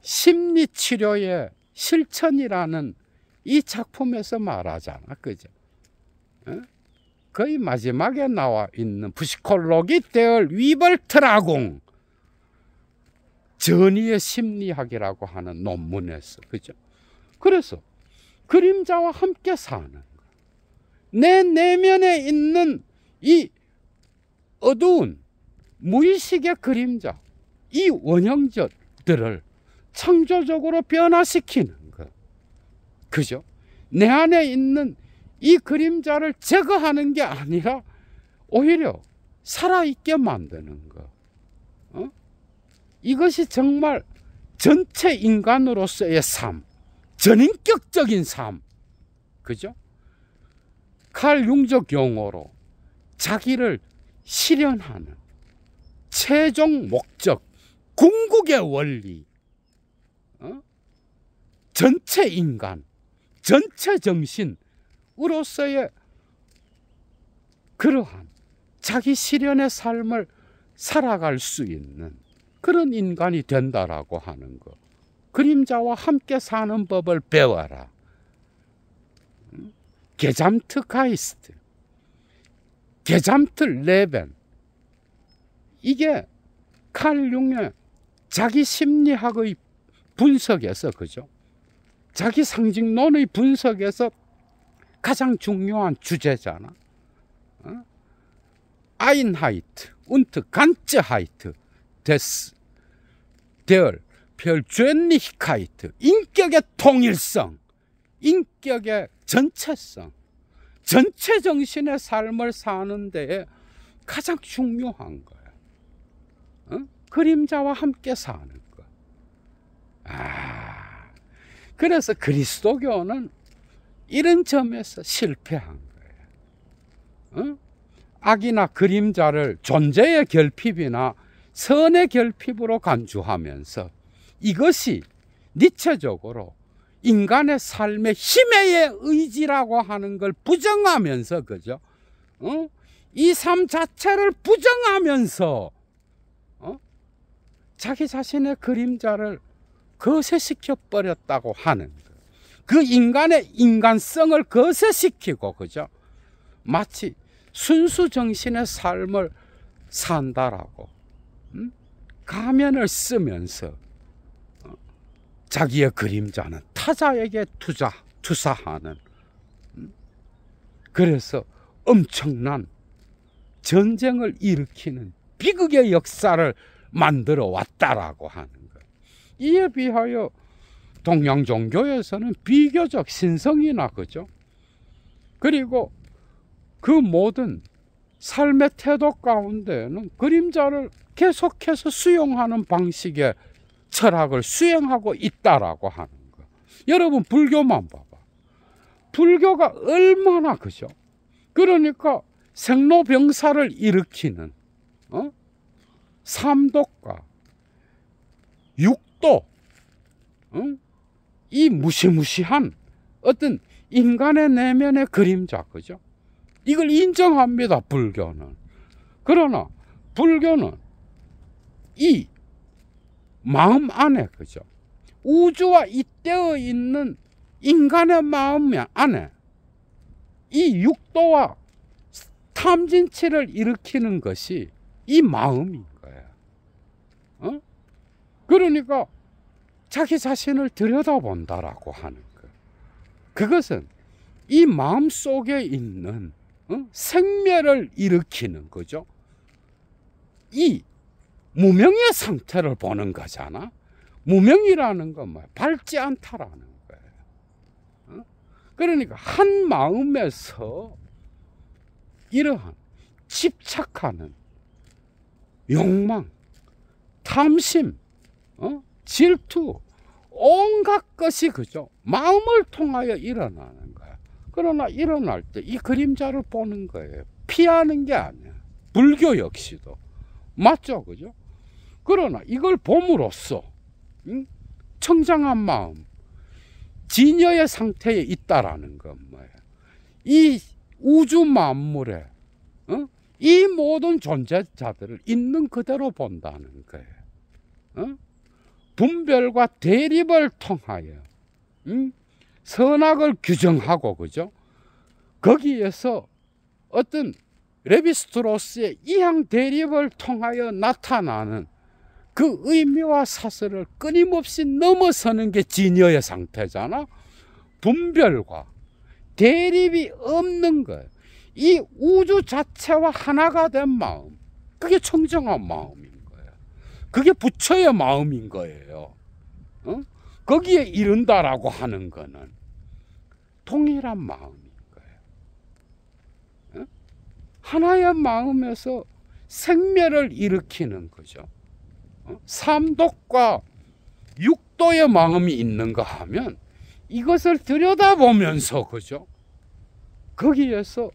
심리치료의 실천이라는 이 작품에서 말하잖아, 그죠? 거의 마지막에 나와 있는 푸시콜로기 데얼 위벌트라궁 전이의 심리학이라고 하는 논문에서 그죠? 그래서 그림자와 함께 사는 거. 내 내면에 있는 이 어두운 무의식의 그림자, 이 원형들을 창조적으로 변화시키는 것. 그죠? 내 안에 있는 이 그림자를 제거하는 게 아니라 오히려 살아있게 만드는 것. 이것이 정말 전체 인간으로서의 삶, 전인격적인 삶. 그죠? 칼 융적 용어로 자기를 실현하는 최종 목적, 궁극의 원리, 전체 인간, 전체 정신으로서의 그러한 자기 실현의 삶을 살아갈 수 있는 그런 인간이 된다라고 하는 것. 그림자와 함께 사는 법을 배워라. 게잠트 가이스트, 게잠트 레벤. 이게 칼 융의 자기 심리학의 분석에서, 그죠? 자기 상징론의 분석에서 가장 중요한 주제잖아. 아인하이트, 운트 간츠하이트, 데스, 데얼, 별죄니히카이트. 인격의 통일성, 인격의 전체성, 전체 정신의 삶을 사는 데에 가장 중요한 거야. 그림자와 함께 사는 거. 그래서 그리스도교는 이런 점에서 실패한 거예요. 악이나 그림자를 존재의 결핍이나 선의 결핍으로 간주하면서 이것이 니체적으로 인간의 삶의 힘의 의지라고 하는 걸 부정하면서, 그죠? 이 삶 자체를 부정하면서 자기 자신의 그림자를 거세시켜 버렸다고 하는 것. 그 인간의 인간성을 거세시키고, 그죠? 마치 순수 정신의 삶을 산다라고 가면을 쓰면서 자기의 그림자는 타자에게 투사하는, 그래서 엄청난 전쟁을 일으키는 비극의 역사를 만들어 왔다라고 하는 것. 이에 비하여 동양 종교에서는 비교적 신성이나, 그죠? 그리고 그 모든 삶의 태도 가운데는 그림자를 계속해서 수용하는 방식의 철학을 수행하고 있다라고 하는 거. 여러분 불교만 봐봐. 불교가 얼마나, 그죠? 그러니까 생로병사를 일으키는 삼독과 육도, 이 무시무시한 어떤 인간의 내면의 그림자, 그죠? 이걸 인정합니다, 불교는. 그러나 불교는 이 마음 안에, 그죠? 우주와 잇대어 있는 인간의 마음 안에 이 육도와 탐진치를 일으키는 것이 이 마음인 거예요. 그러니까 자기 자신을 들여다본다라고 하는 거. 그것은 이 마음 속에 있는 생멸을 일으키는 거죠. 이 무명의 상태를 보는 거잖아. 무명이라는 건 뭐야? 밝지 않다라는 거예요. 그러니까 한 마음에서 이러한 집착하는 욕망, 탐심, 질투, 온갖 것이, 그죠? 마음을 통하여 일어나는 거야. 그러나 일어날 때 이 그림자를 보는 거예요. 피하는 게 아니야. 불교 역시도 맞죠, 그죠? 그러나 이걸 봄으로써 청정한 마음, 진여의 상태에 있다라는 건 뭐예요? 이 우주 만물에 이 모든 존재자들을 있는 그대로 본다는 거예요. 분별과 대립을 통하여 선악을 규정하고, 그죠? 거기에서 어떤 레비스트로스의 이항 대립을 통하여 나타나는 그 의미와 사슬을 끊임없이 넘어서는 게 진여의 상태잖아. 분별과 대립이 없는 거예요. 이 우주 자체와 하나가 된 마음, 그게 청정한 마음인 거예요. 그게 부처의 마음인 거예요. 거기에 이른다라고 하는 거는 동일한 마음인 거예요. 하나의 마음에서 생멸을 일으키는 거죠. 삼독과 육도의 마음이 있는가 하면 이것을 들여다보면서, 그죠? 거기에서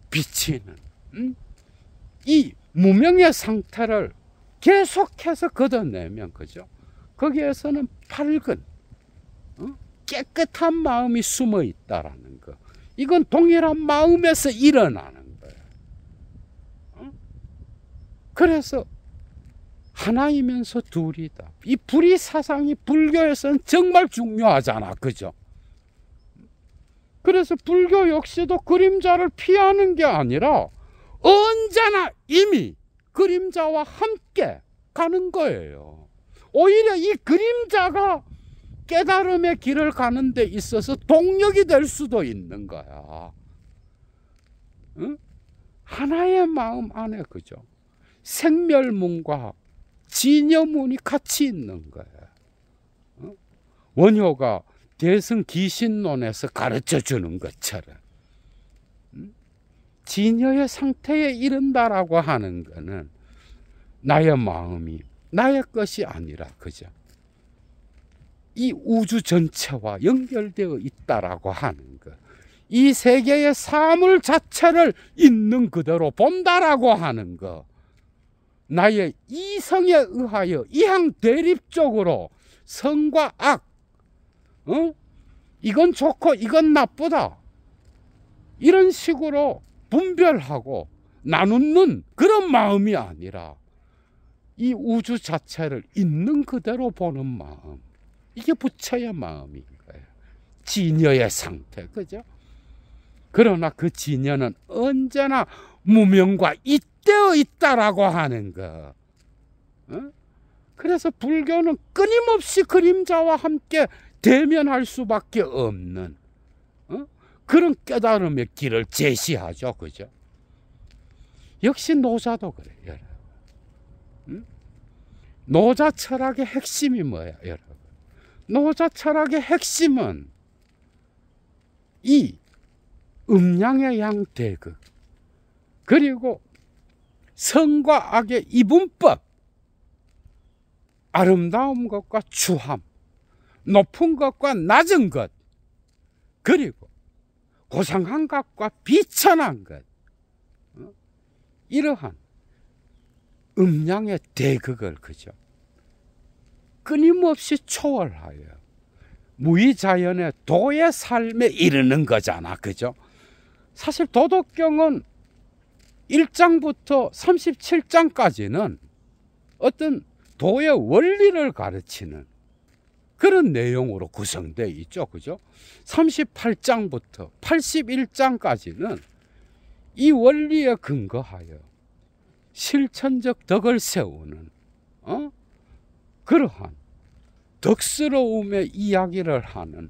비치는 이 무명의 상태를 계속해서 걷어내면, 그죠? 거기에서는 밝은 깨끗한 마음이 숨어 있다라는 거. 이건 동일한 마음에서 일어나는 거예요. 그래서 하나이면서 둘이다. 이 불이 사상이 불교에서는 정말 중요하잖아, 그죠? 그래서 불교 역시도 그림자를 피하는 게 아니라 언제나 이미 그림자와 함께 가는 거예요. 오히려 이 그림자가 깨달음의 길을 가는 데 있어서 동력이 될 수도 있는 거야. 응? 하나의 마음 안에, 그죠? 생멸문과 진여문이 같이 있는 거예요. 원효가 대승 기신론에서 가르쳐 주는 것처럼 진여의 상태에 이른다라고 하는 것은 나의 마음이 나의 것이 아니라, 그죠? 이 우주 전체와 연결되어 있다라고 하는 것, 이 세계의 사물 자체를 있는 그대로 본다라고 하는 것, 나의 이성에 의하여 이항 대립적으로 선과 악, 이건 좋고 이건 나쁘다, 이런 식으로 분별하고 나누는 그런 마음이 아니라 이 우주 자체를 있는 그대로 보는 마음, 이게 부처의 마음인 거예요. 진여의 상태, 그죠? 그러나 그 진여는 언제나 무명과 잇대어 있다라고 하는 거. 그래서 불교는 끊임없이 그림자와 함께 대면할 수밖에 없는 그런 깨달음의 길을 제시하죠, 그죠? 역시 노자도 그래요, 여러분. 노자 철학의 핵심이 뭐야, 여러분? 노자 철학의 핵심은 이 음양의 양 대극, 그리고 선과 악의 이분법, 아름다운 것과 추함, 높은 것과 낮은 것, 그리고 고상한 것과 비천한 것, 이러한 음양의 대극을, 그죠? 끊임없이 초월하여 무의자연의 도의 삶에 이르는 거잖아, 그죠? 사실 도덕경은 1장부터 37장까지는 어떤 도의 원리를 가르치는 그런 내용으로 구성되어 있죠, 그죠? 38장부터 81장까지는 이 원리에 근거하여 실천적 덕을 세우는 그러한 덕스러움의 이야기를 하는,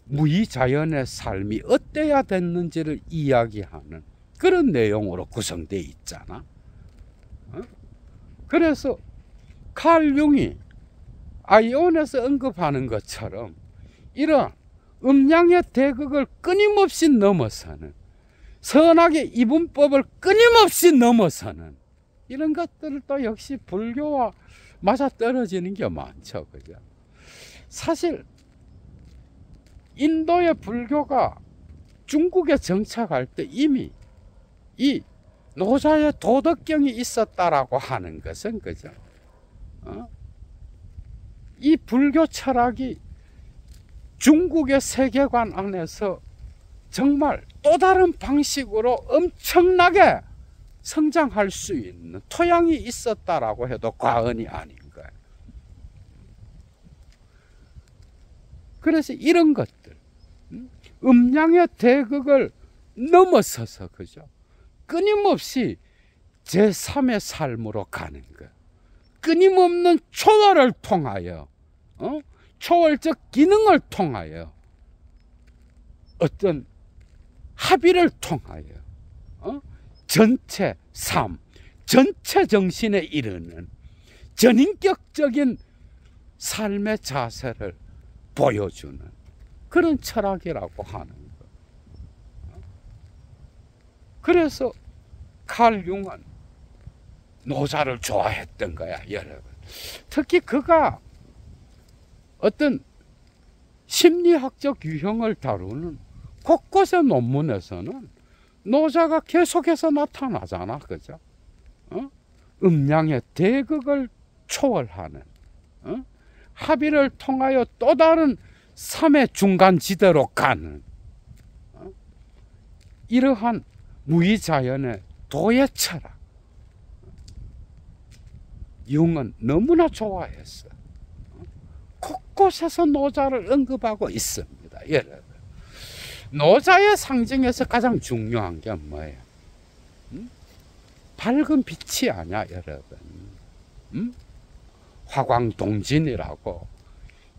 무의자연의 삶이 어때야 됐는지를 이야기하는 그런 내용으로 구성되어 있잖아. 그래서 칼 융이 아이온에서 언급하는 것처럼 이런 음양의 대극을 끊임없이 넘어서는, 선악의 이분법을 끊임없이 넘어서는 이런 것들도 역시 불교와 맞아떨어지는 게 많죠, 그죠? 사실 인도의 불교가 중국에 정착할 때 이미 이 노자의 도덕경이 있었다라고 하는 것은, 그죠? 이 불교 철학이 중국의 세계관 안에서 정말 또 다른 방식으로 엄청나게 성장할 수 있는 토양이 있었다라고 해도 과언이 아닌 거예요. 그래서 이런 것들, 음양의 대극을 넘어서서, 그죠? 끊임없이 제3의 삶으로 가는 것, 끊임없는 초월을 통하여, 초월적 기능을 통하여 어떤 합의를 통하여 전체 삶, 전체 정신에 이르는 전인격적인 삶의 자세를 보여주는 그런 철학이라고 하는 거. 그래서 칼 융은 노자를 좋아했던 거야, 여러분. 특히 그가 어떤 심리학적 유형을 다루는 곳곳의 논문에서는 노자가 계속해서 나타나잖아, 그죠? 음양의 대극을 초월하는 합의를 통하여 또 다른 삶의 중간지대로 가는 이러한 무의자연의 도의 철학, 융은 너무나 좋아했어. 곳곳에서 노자를 언급하고 있습니다, 여러분. 노자의 상징에서 가장 중요한 게 뭐예요? 밝은 빛이 아니야, 여러분. 화광동진이라고.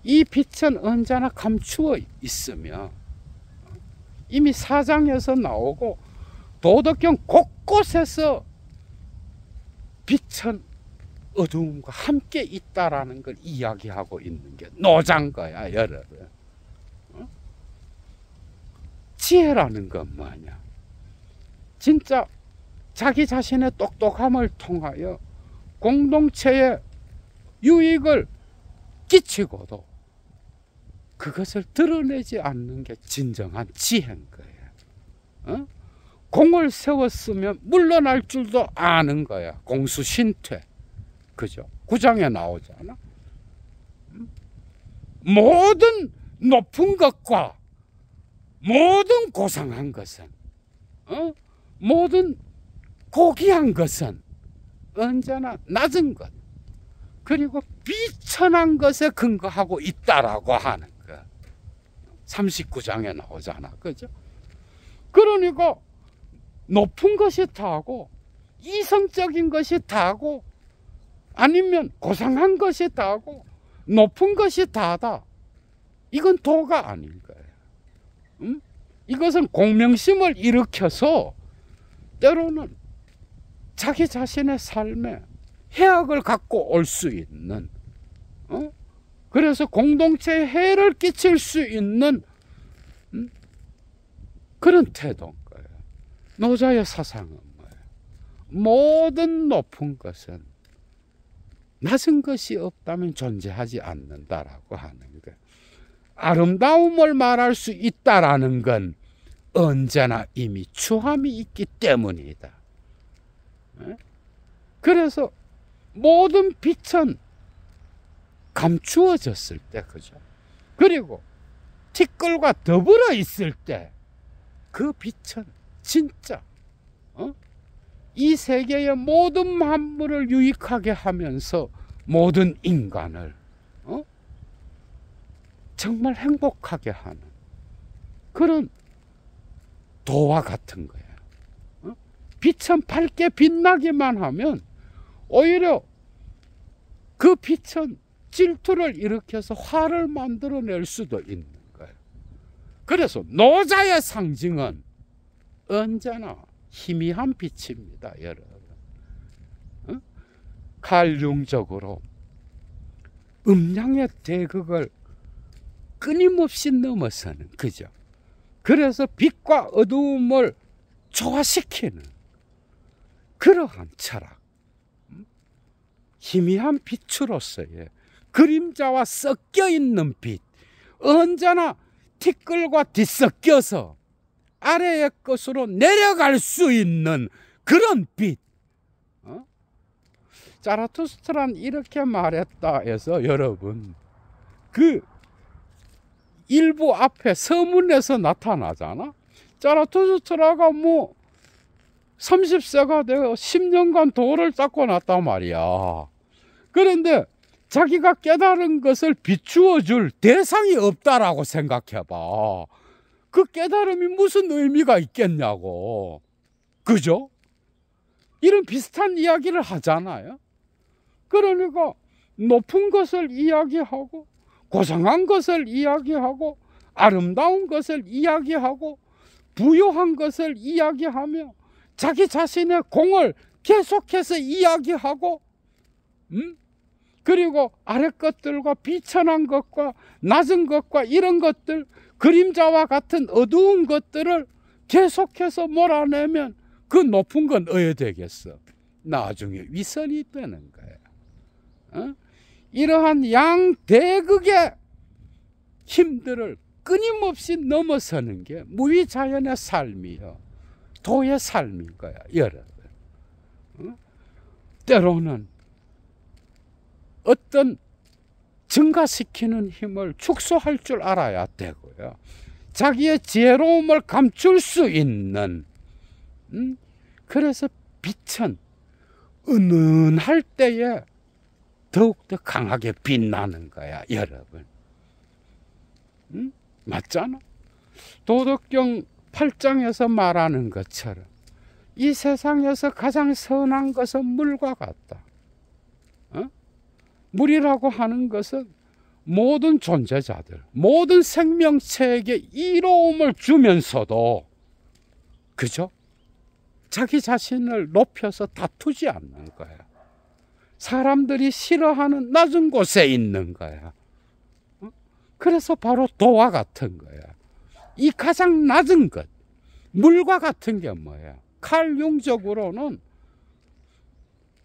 이 빛은 언제나 감추어 있으며 이미 사장에서 나오고 도덕경 곳곳에서 빛은 어두움과 함께 있다라는 걸 이야기하고 있는 게 노자인 거야, 여러분. 지혜라는 건 뭐냐? 진짜 자기 자신의 똑똑함을 통하여 공동체에 유익을 끼치고도 그것을 드러내지 않는 게 진정한 지혜인 거야. 공을 세웠으면 물러날 줄도 아는 거야. 공수신퇴. 그죠? 구장에 나오잖아. 모든 높은 것과 모든 고상한 것은, 모든 고귀한 것은 언제나 낮은 것, 그리고 비천한 것에 근거하고 있다라고 하는 거. 39장에 나오잖아. 그죠? 그러니까 높은 것이 다고 이성적인 것이 다고 아니면 고상한 것이 다고 높은 것이 다다. 이건 도가 아닌 거예요. 이것은 공명심을 일으켜서 때로는 자기 자신의 삶에 해악을 갖고 올 수 있는, 그래서 공동체에 해를 끼칠 수 있는 그런 태도인 거예요. 노자의 사상은 뭐예요? 모든 높은 것은 낮은 것이 없다면 존재하지 않는다라고 하는 거예요. 아름다움을 말할 수 있다라는 건 언제나 이미 추함이 있기 때문이다. 그래서 모든 빛은 감추어졌을 때, 그죠? 그리고 티끌과 더불어 있을 때 그 빛은 진짜 이 세계의 모든 만물을 유익하게 하면서 모든 인간을 정말 행복하게 하는 그런 도와 같은 거예요. 빛은 밝게 빛나기만 하면 오히려 그 빛은 질투를 일으켜서 화를 만들어낼 수도 있는 거예요. 그래서 노자의 상징은 언제나 희미한 빛입니다, 여러분. 칼융적으로 음양의 대극을 끊임없이 넘어서는, 그죠? 그래서 빛과 어두움을 조화시키는 그러한 철학, 희미한 빛으로서의 그림자와 섞여 있는 빛, 언제나 티끌과 뒤섞여서 아래의 것으로 내려갈 수 있는 그런 빛. 자라투스트라는 이렇게 말했다 해서 여러분, 그 일부 앞에 서문에서 나타나잖아. 자라투스트라가 뭐 30세가 되어 10년간 도를 닦고 났단 말이야. 그런데 자기가 깨달은 것을 비추어 줄 대상이 없다라고 생각해봐. 그 깨달음이 무슨 의미가 있겠냐고. 그죠? 이런 비슷한 이야기를 하잖아요. 그러니까 높은 것을 이야기하고 고상한 것을 이야기하고 아름다운 것을 이야기하고 부유한 것을 이야기하며 자기 자신의 공을 계속해서 이야기하고 그리고 아래 것들과 비천한 것과 낮은 것과 이런 것들, 그림자와 같은 어두운 것들을 계속해서 몰아내면 그 높은 건 어떻게 되겠어? 나중에 위선이 되는 거야. 이러한 양대극의 힘들을 끊임없이 넘어서는 게 무위자연의 삶이요, 도의 삶인 거야, 여러분. 때로는 어떤 증가시키는 힘을 축소할 줄 알아야 되고요, 자기의 지혜로움을 감출 수 있는, 그래서 빛은 은은할 때에 더욱더 강하게 빛나는 거야, 여러분. 맞잖아? 도덕경 8장에서 말하는 것처럼 이 세상에서 가장 선한 것은 물과 같다. 물이라고 하는 것은 모든 존재자들, 모든 생명체에게 이로움을 주면서도, 그죠? 자기 자신을 높여서 다투지 않는 거야. 사람들이 싫어하는 낮은 곳에 있는 거야. 그래서 바로 도와 같은 거야. 이 가장 낮은 것, 물과 같은 게 뭐야? 칼융적으로는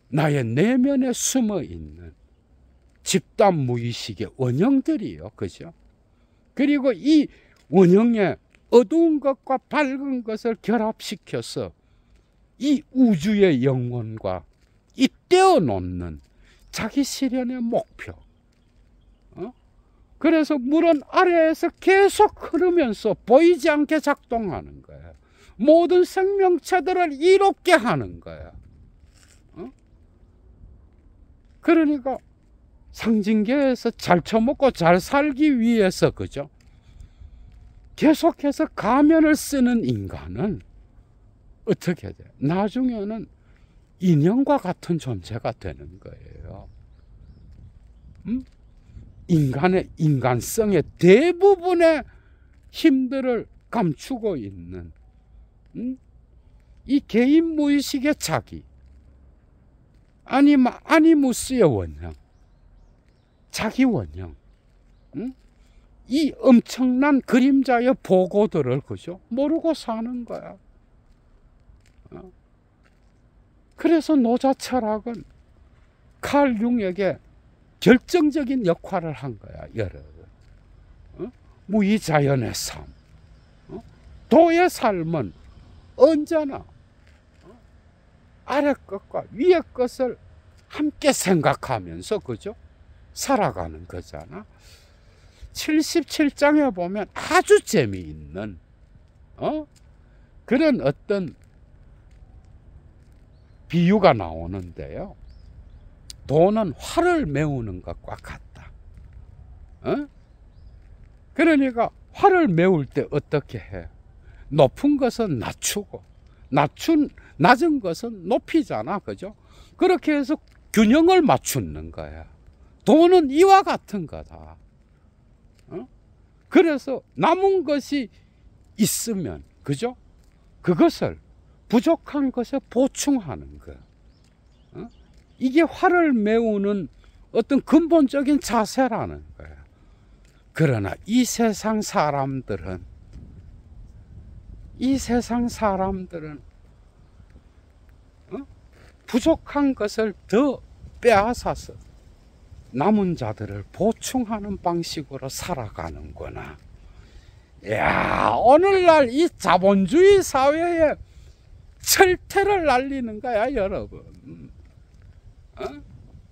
나의 내면에 숨어 있는 집단 무의식의 원형들이요, 그죠? 그리고 이 원형의 어두운 것과 밝은 것을 결합시켜서 이 우주의 영혼과 잇대어 놓는 자기 실현의 목표. 그래서 물은 아래에서 계속 흐르면서 보이지 않게 작동하는 거야. 모든 생명체들을 이롭게 하는 거야. 그러니까 상징계에서 잘 처먹고 잘 살기 위해서, 그죠? 계속해서 가면을 쓰는 인간은 어떻게 돼? 나중에는 인형과 같은 존재가 되는 거예요. 인간의 인간성의 대부분의 힘들을 감추고 있는 이 개인 무의식의 자기, 아니무스의 원형, 자기 원형, 이 엄청난 그림자의 보고들을, 그죠? 모르고 사는 거야. 그래서 노자 철학은 칼 융에게 결정적인 역할을 한 거야, 여러분. 무위자연의 삶, 도의 삶은 언제나 아래 것과 위의 것을 함께 생각하면서, 그죠? 살아가는 거잖아. 77장에 보면 아주 재미있는 그런 어떤 비유가 나오는데요. 도는 활을 메우는 것과 같다. 그러니까 활을 메울 때 어떻게 해? 높은 것은 낮추고 낮은 것은 높이잖아, 그죠? 그렇게 해서 균형을 맞추는 거야. 도는 이와 같은 거다. 그래서 남은 것이 있으면, 그죠? 그것을 부족한 것에 보충하는 거. 이게 활을 메우는 어떤 근본적인 자세라는 거야. 그러나 이 세상 사람들은 부족한 것을 더 빼앗아서 남은 자들을 보충하는 방식으로 살아가는구나. 야, 오늘날 이 자본주의 사회에 철퇴를 날리는 거야, 여러분.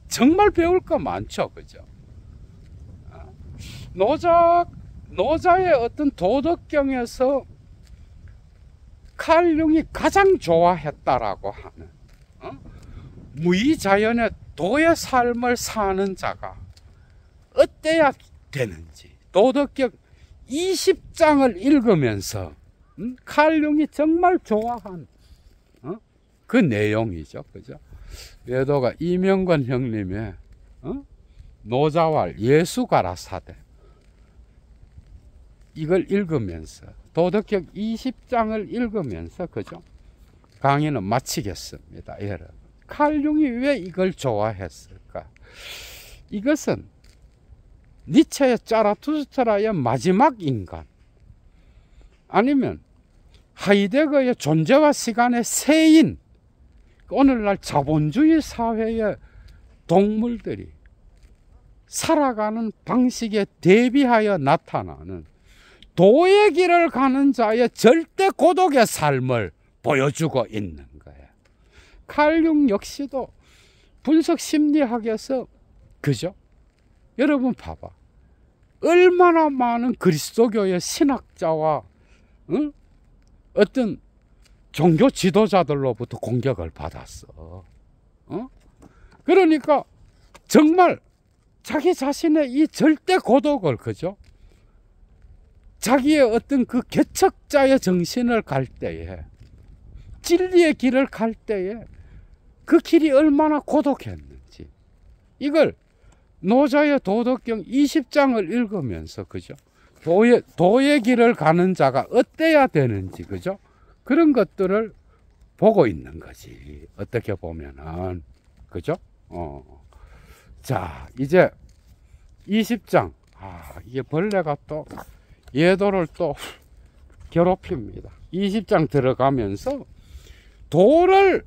정말 배울 거 많죠, 그죠? 노자의 어떤 도덕경에서 칼 융이 가장 좋아했다라고 하는 무위자연의 도의 삶을 사는 자가 어때야 되는지, 도덕경 20장을 읽으면서 칼 융이 정말 좋아한 그 내용이죠, 그죠? 외도가 이명관 형님의 노자왈 예수가라사대, 이걸 읽으면서 도덕경 20장을 읽으면서 그죠? 강의는 마치겠습니다. 여러분, 칼 융이 왜 이걸 좋아했을까? 이것은 니체의 자라투스트라의 마지막 인간, 아니면 하이데거의 존재와 시간의 새인, 오늘날 자본주의 사회의 동물들이 살아가는 방식에 대비하여 나타나는 도의 길을 가는 자의 절대 고독의 삶을 보여주고 있는 거예요. 칼 융 역시도 분석 심리학에서, 그죠? 여러분 봐봐, 얼마나 많은 그리스도교의 신학자와 어떤 종교 지도자들로부터 공격을 받았어. 그러니까 정말 자기 자신의 이 절대 고독을, 그죠? 자기의 어떤 그 개척자의 정신을 갈 때에, 진리의 길을 갈 때에 그 길이 얼마나 고독했는지, 이걸 노자의 도덕경 20장을 읽으면서, 그죠? 도의 길을 가는 자가 어때야 되는지, 그죠? 그런 것들을 보고 있는 거지. 어떻게 보면은, 그죠? 자, 이제 20장. 이게 벌레가 또 예도를 또 괴롭힙니다. 20장 들어가면서 도의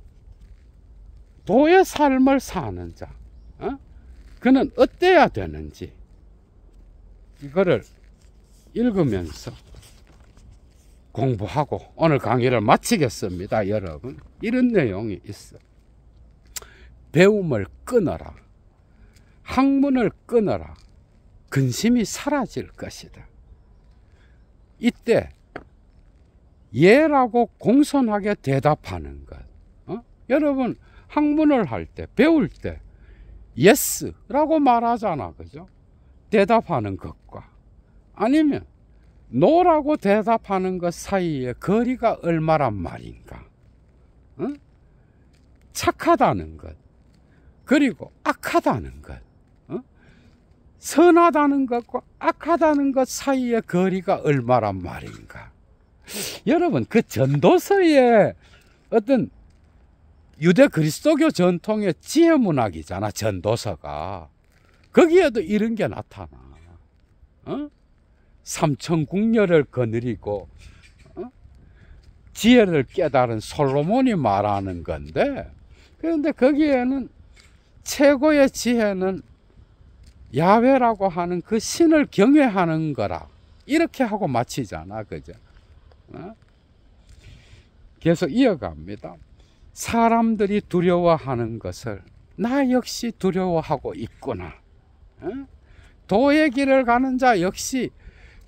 삶을 사는 자, 그는 어때야 되는지, 이거를 읽으면서 공부하고 오늘 강의를 마치겠습니다. 여러분, 이런 내용이 있어. 배움을 끊어라. 학문을 끊어라. 근심이 사라질 것이다. 이때 예라고 공손하게 대답하는 것. 여러분, 학문을 할 때, 배울 때 예스라고 말하잖아, 그죠? 대답하는 것과, 아니면 노라고 대답하는 것 사이에 거리가 얼마란 말인가? 착하다는 것, 그리고 악하다는 것, 선하다는 것과 악하다는 것 사이의 거리가 얼마란 말인가? 여러분, 그 전도서의 어떤 유대 그리스도교 전통의 지혜 문학이잖아, 전도서가. 거기에도 이런 게 나타나. 삼천궁녀를 거느리고 지혜를 깨달은 솔로몬이 말하는 건데, 그런데 거기에는 최고의 지혜는 야훼라고 하는 그 신을 경외하는 거라, 이렇게 하고 마치잖아, 그죠? 계속 이어갑니다. 사람들이 두려워하는 것을 나 역시 두려워하고 있구나. 도의 길을 가는 자 역시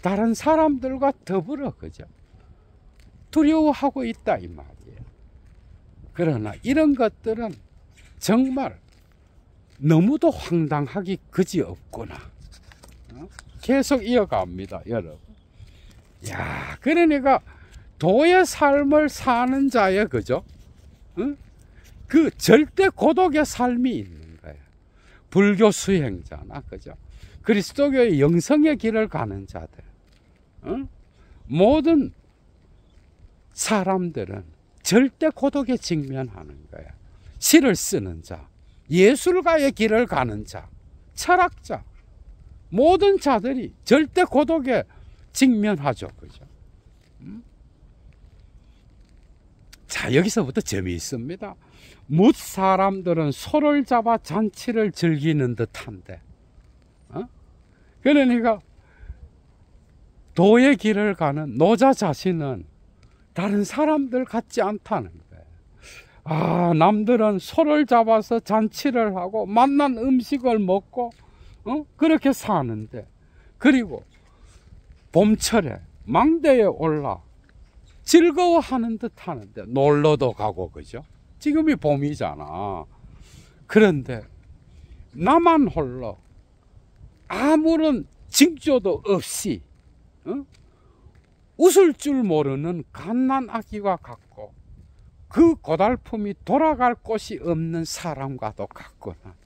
다른 사람들과 더불어, 그죠? 두려워하고 있다, 이 말이에요. 그러나 이런 것들은 정말 너무도 황당하기 그지없구나. 계속 이어갑니다, 여러분. 야, 그러니까 도의 삶을 사는 자의, 그죠? 그 절대 고독의 삶이 있는 거예요. 불교 수행자나, 그죠? 그리스도교의 영성의 길을 가는 자들, 모든 사람들은 절대 고독에 직면하는 거예요. 시를 쓰는 자, 예술가의 길을 가는 자, 철학자, 모든 자들이 절대 고독에 직면하죠, 그죠? 자, 여기서부터 재미있습니다. 뭇 사람들은 소를 잡아 잔치를 즐기는 듯한데, 그러니까 도의 길을 가는 노자 자신은 다른 사람들 같지 않다는 거예요. 남들은 소를 잡아서 잔치를 하고 맛난 음식을 먹고 그렇게 사는데, 그리고 봄철에 망대에 올라 즐거워하는 듯 하는데, 놀러도 가고, 그죠? 지금이 봄이잖아. 그런데 나만 홀로 아무런 징조도 없이 웃을 줄 모르는 갓난 아기와 같고, 그 고달픔이 돌아갈 곳이 없는 사람과도 같구나.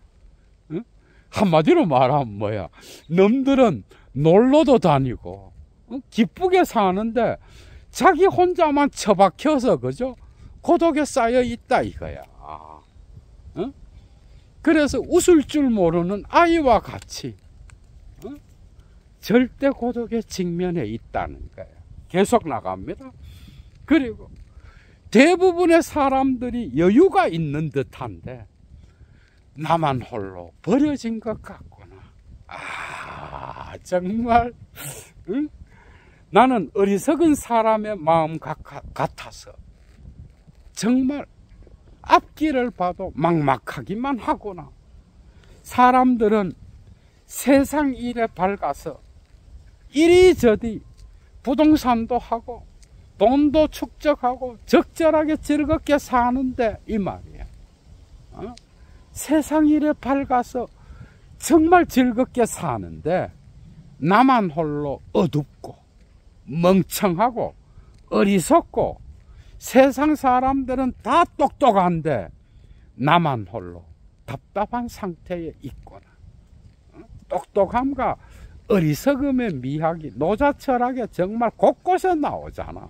한마디로 말하면 뭐야? 놈들은 놀러도 다니고 기쁘게 사는데 자기 혼자만 처박혀서 그죠? 고독에 쌓여 있다 이거야. 그래서 웃을 줄 모르는 아이와 같이 절대 고독의 직면에 있다는 거예요. 계속 나갑니다. 그리고 대부분의 사람들이 여유가 있는 듯한데 나만 홀로 버려진 것 같구나. 정말 나는 어리석은 사람의 마음 같아서 정말 앞길을 봐도 막막하기만 하구나. 사람들은 세상 일에 밝아서 이리저리 부동산도 하고 돈도 축적하고 적절하게 즐겁게 사는데 이 말이야. 세상 일에 밝아서 정말 즐겁게 사는데 나만 홀로 어둡고 멍청하고 어리석고 세상 사람들은 다 똑똑한데 나만 홀로 답답한 상태에 있구나. 똑똑함과 어리석음의 미학이 노자철학에 정말 곳곳에 나오잖아.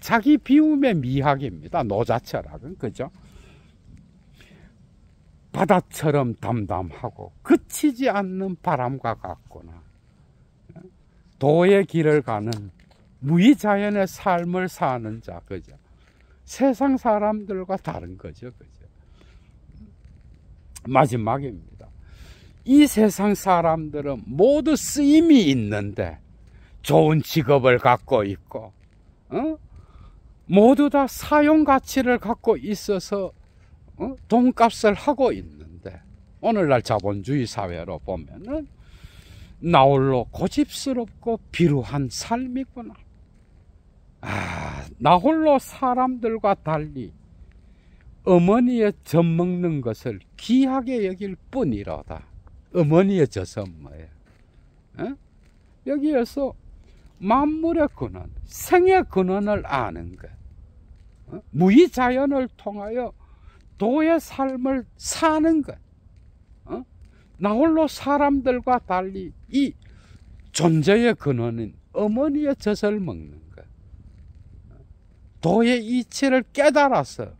자기 비움의 미학입니다. 노자철학은 그죠? 바다처럼 담담하고 그치지 않는 바람과 같구나. 도의 길을 가는 무의자연의 삶을 사는 자, 그죠? 세상 사람들과 다른 거죠, 그죠? 마지막입니다. 이 세상 사람들은 모두 쓰임이 있는데 좋은 직업을 갖고 있고, 모두 다 사용 가치를 갖고 있어서 돈값을 하고 있는데 오늘날 자본주의 사회로 보면은 나홀로 고집스럽고 비루한 삶이구나. 나홀로 사람들과 달리 어머니의 젖 먹는 것을 귀하게 여길 뿐이로다. 어머니의 젖은 뭐예요? 여기에서 만물의 근원, 생의 근원을 아는 것, 무의자연을 통하여 도의 삶을 사는 것, 나홀로 사람들과 달리 이 존재의 근원인 어머니의 젖을 먹는 것, 도의 이치를 깨달아서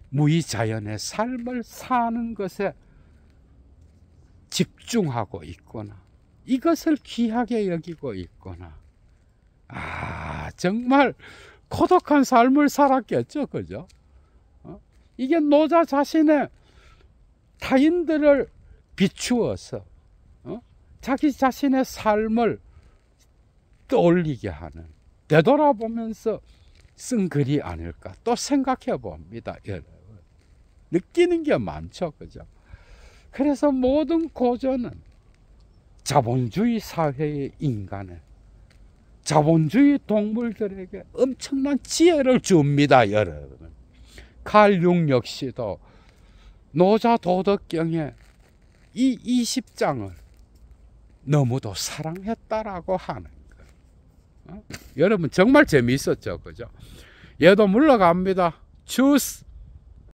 무의자연의 삶을 사는 것에 집중하고 있구나. 이것을 귀하게 여기고 있구나. 정말 고독한 삶을 살았겠죠, 그죠? 이게 노자 자신의 타인들을 비추어서 자기 자신의 삶을 떠올리게 하는, 되돌아보면서 쓴 글이 아닐까 또 생각해 봅니다, 여러분. 느끼는 게 많죠, 그죠? 그래서 모든 고전은 자본주의 사회의 인간을, 자본주의 동물들에게 엄청난 지혜를 줍니다, 여러분. 칼 융 역시도 노자 도덕경에 이 20장을 너무도 사랑했다라고 하는 거예요. 여러분 정말 재미있었죠, 그죠? 얘도 물러갑니다. 주스.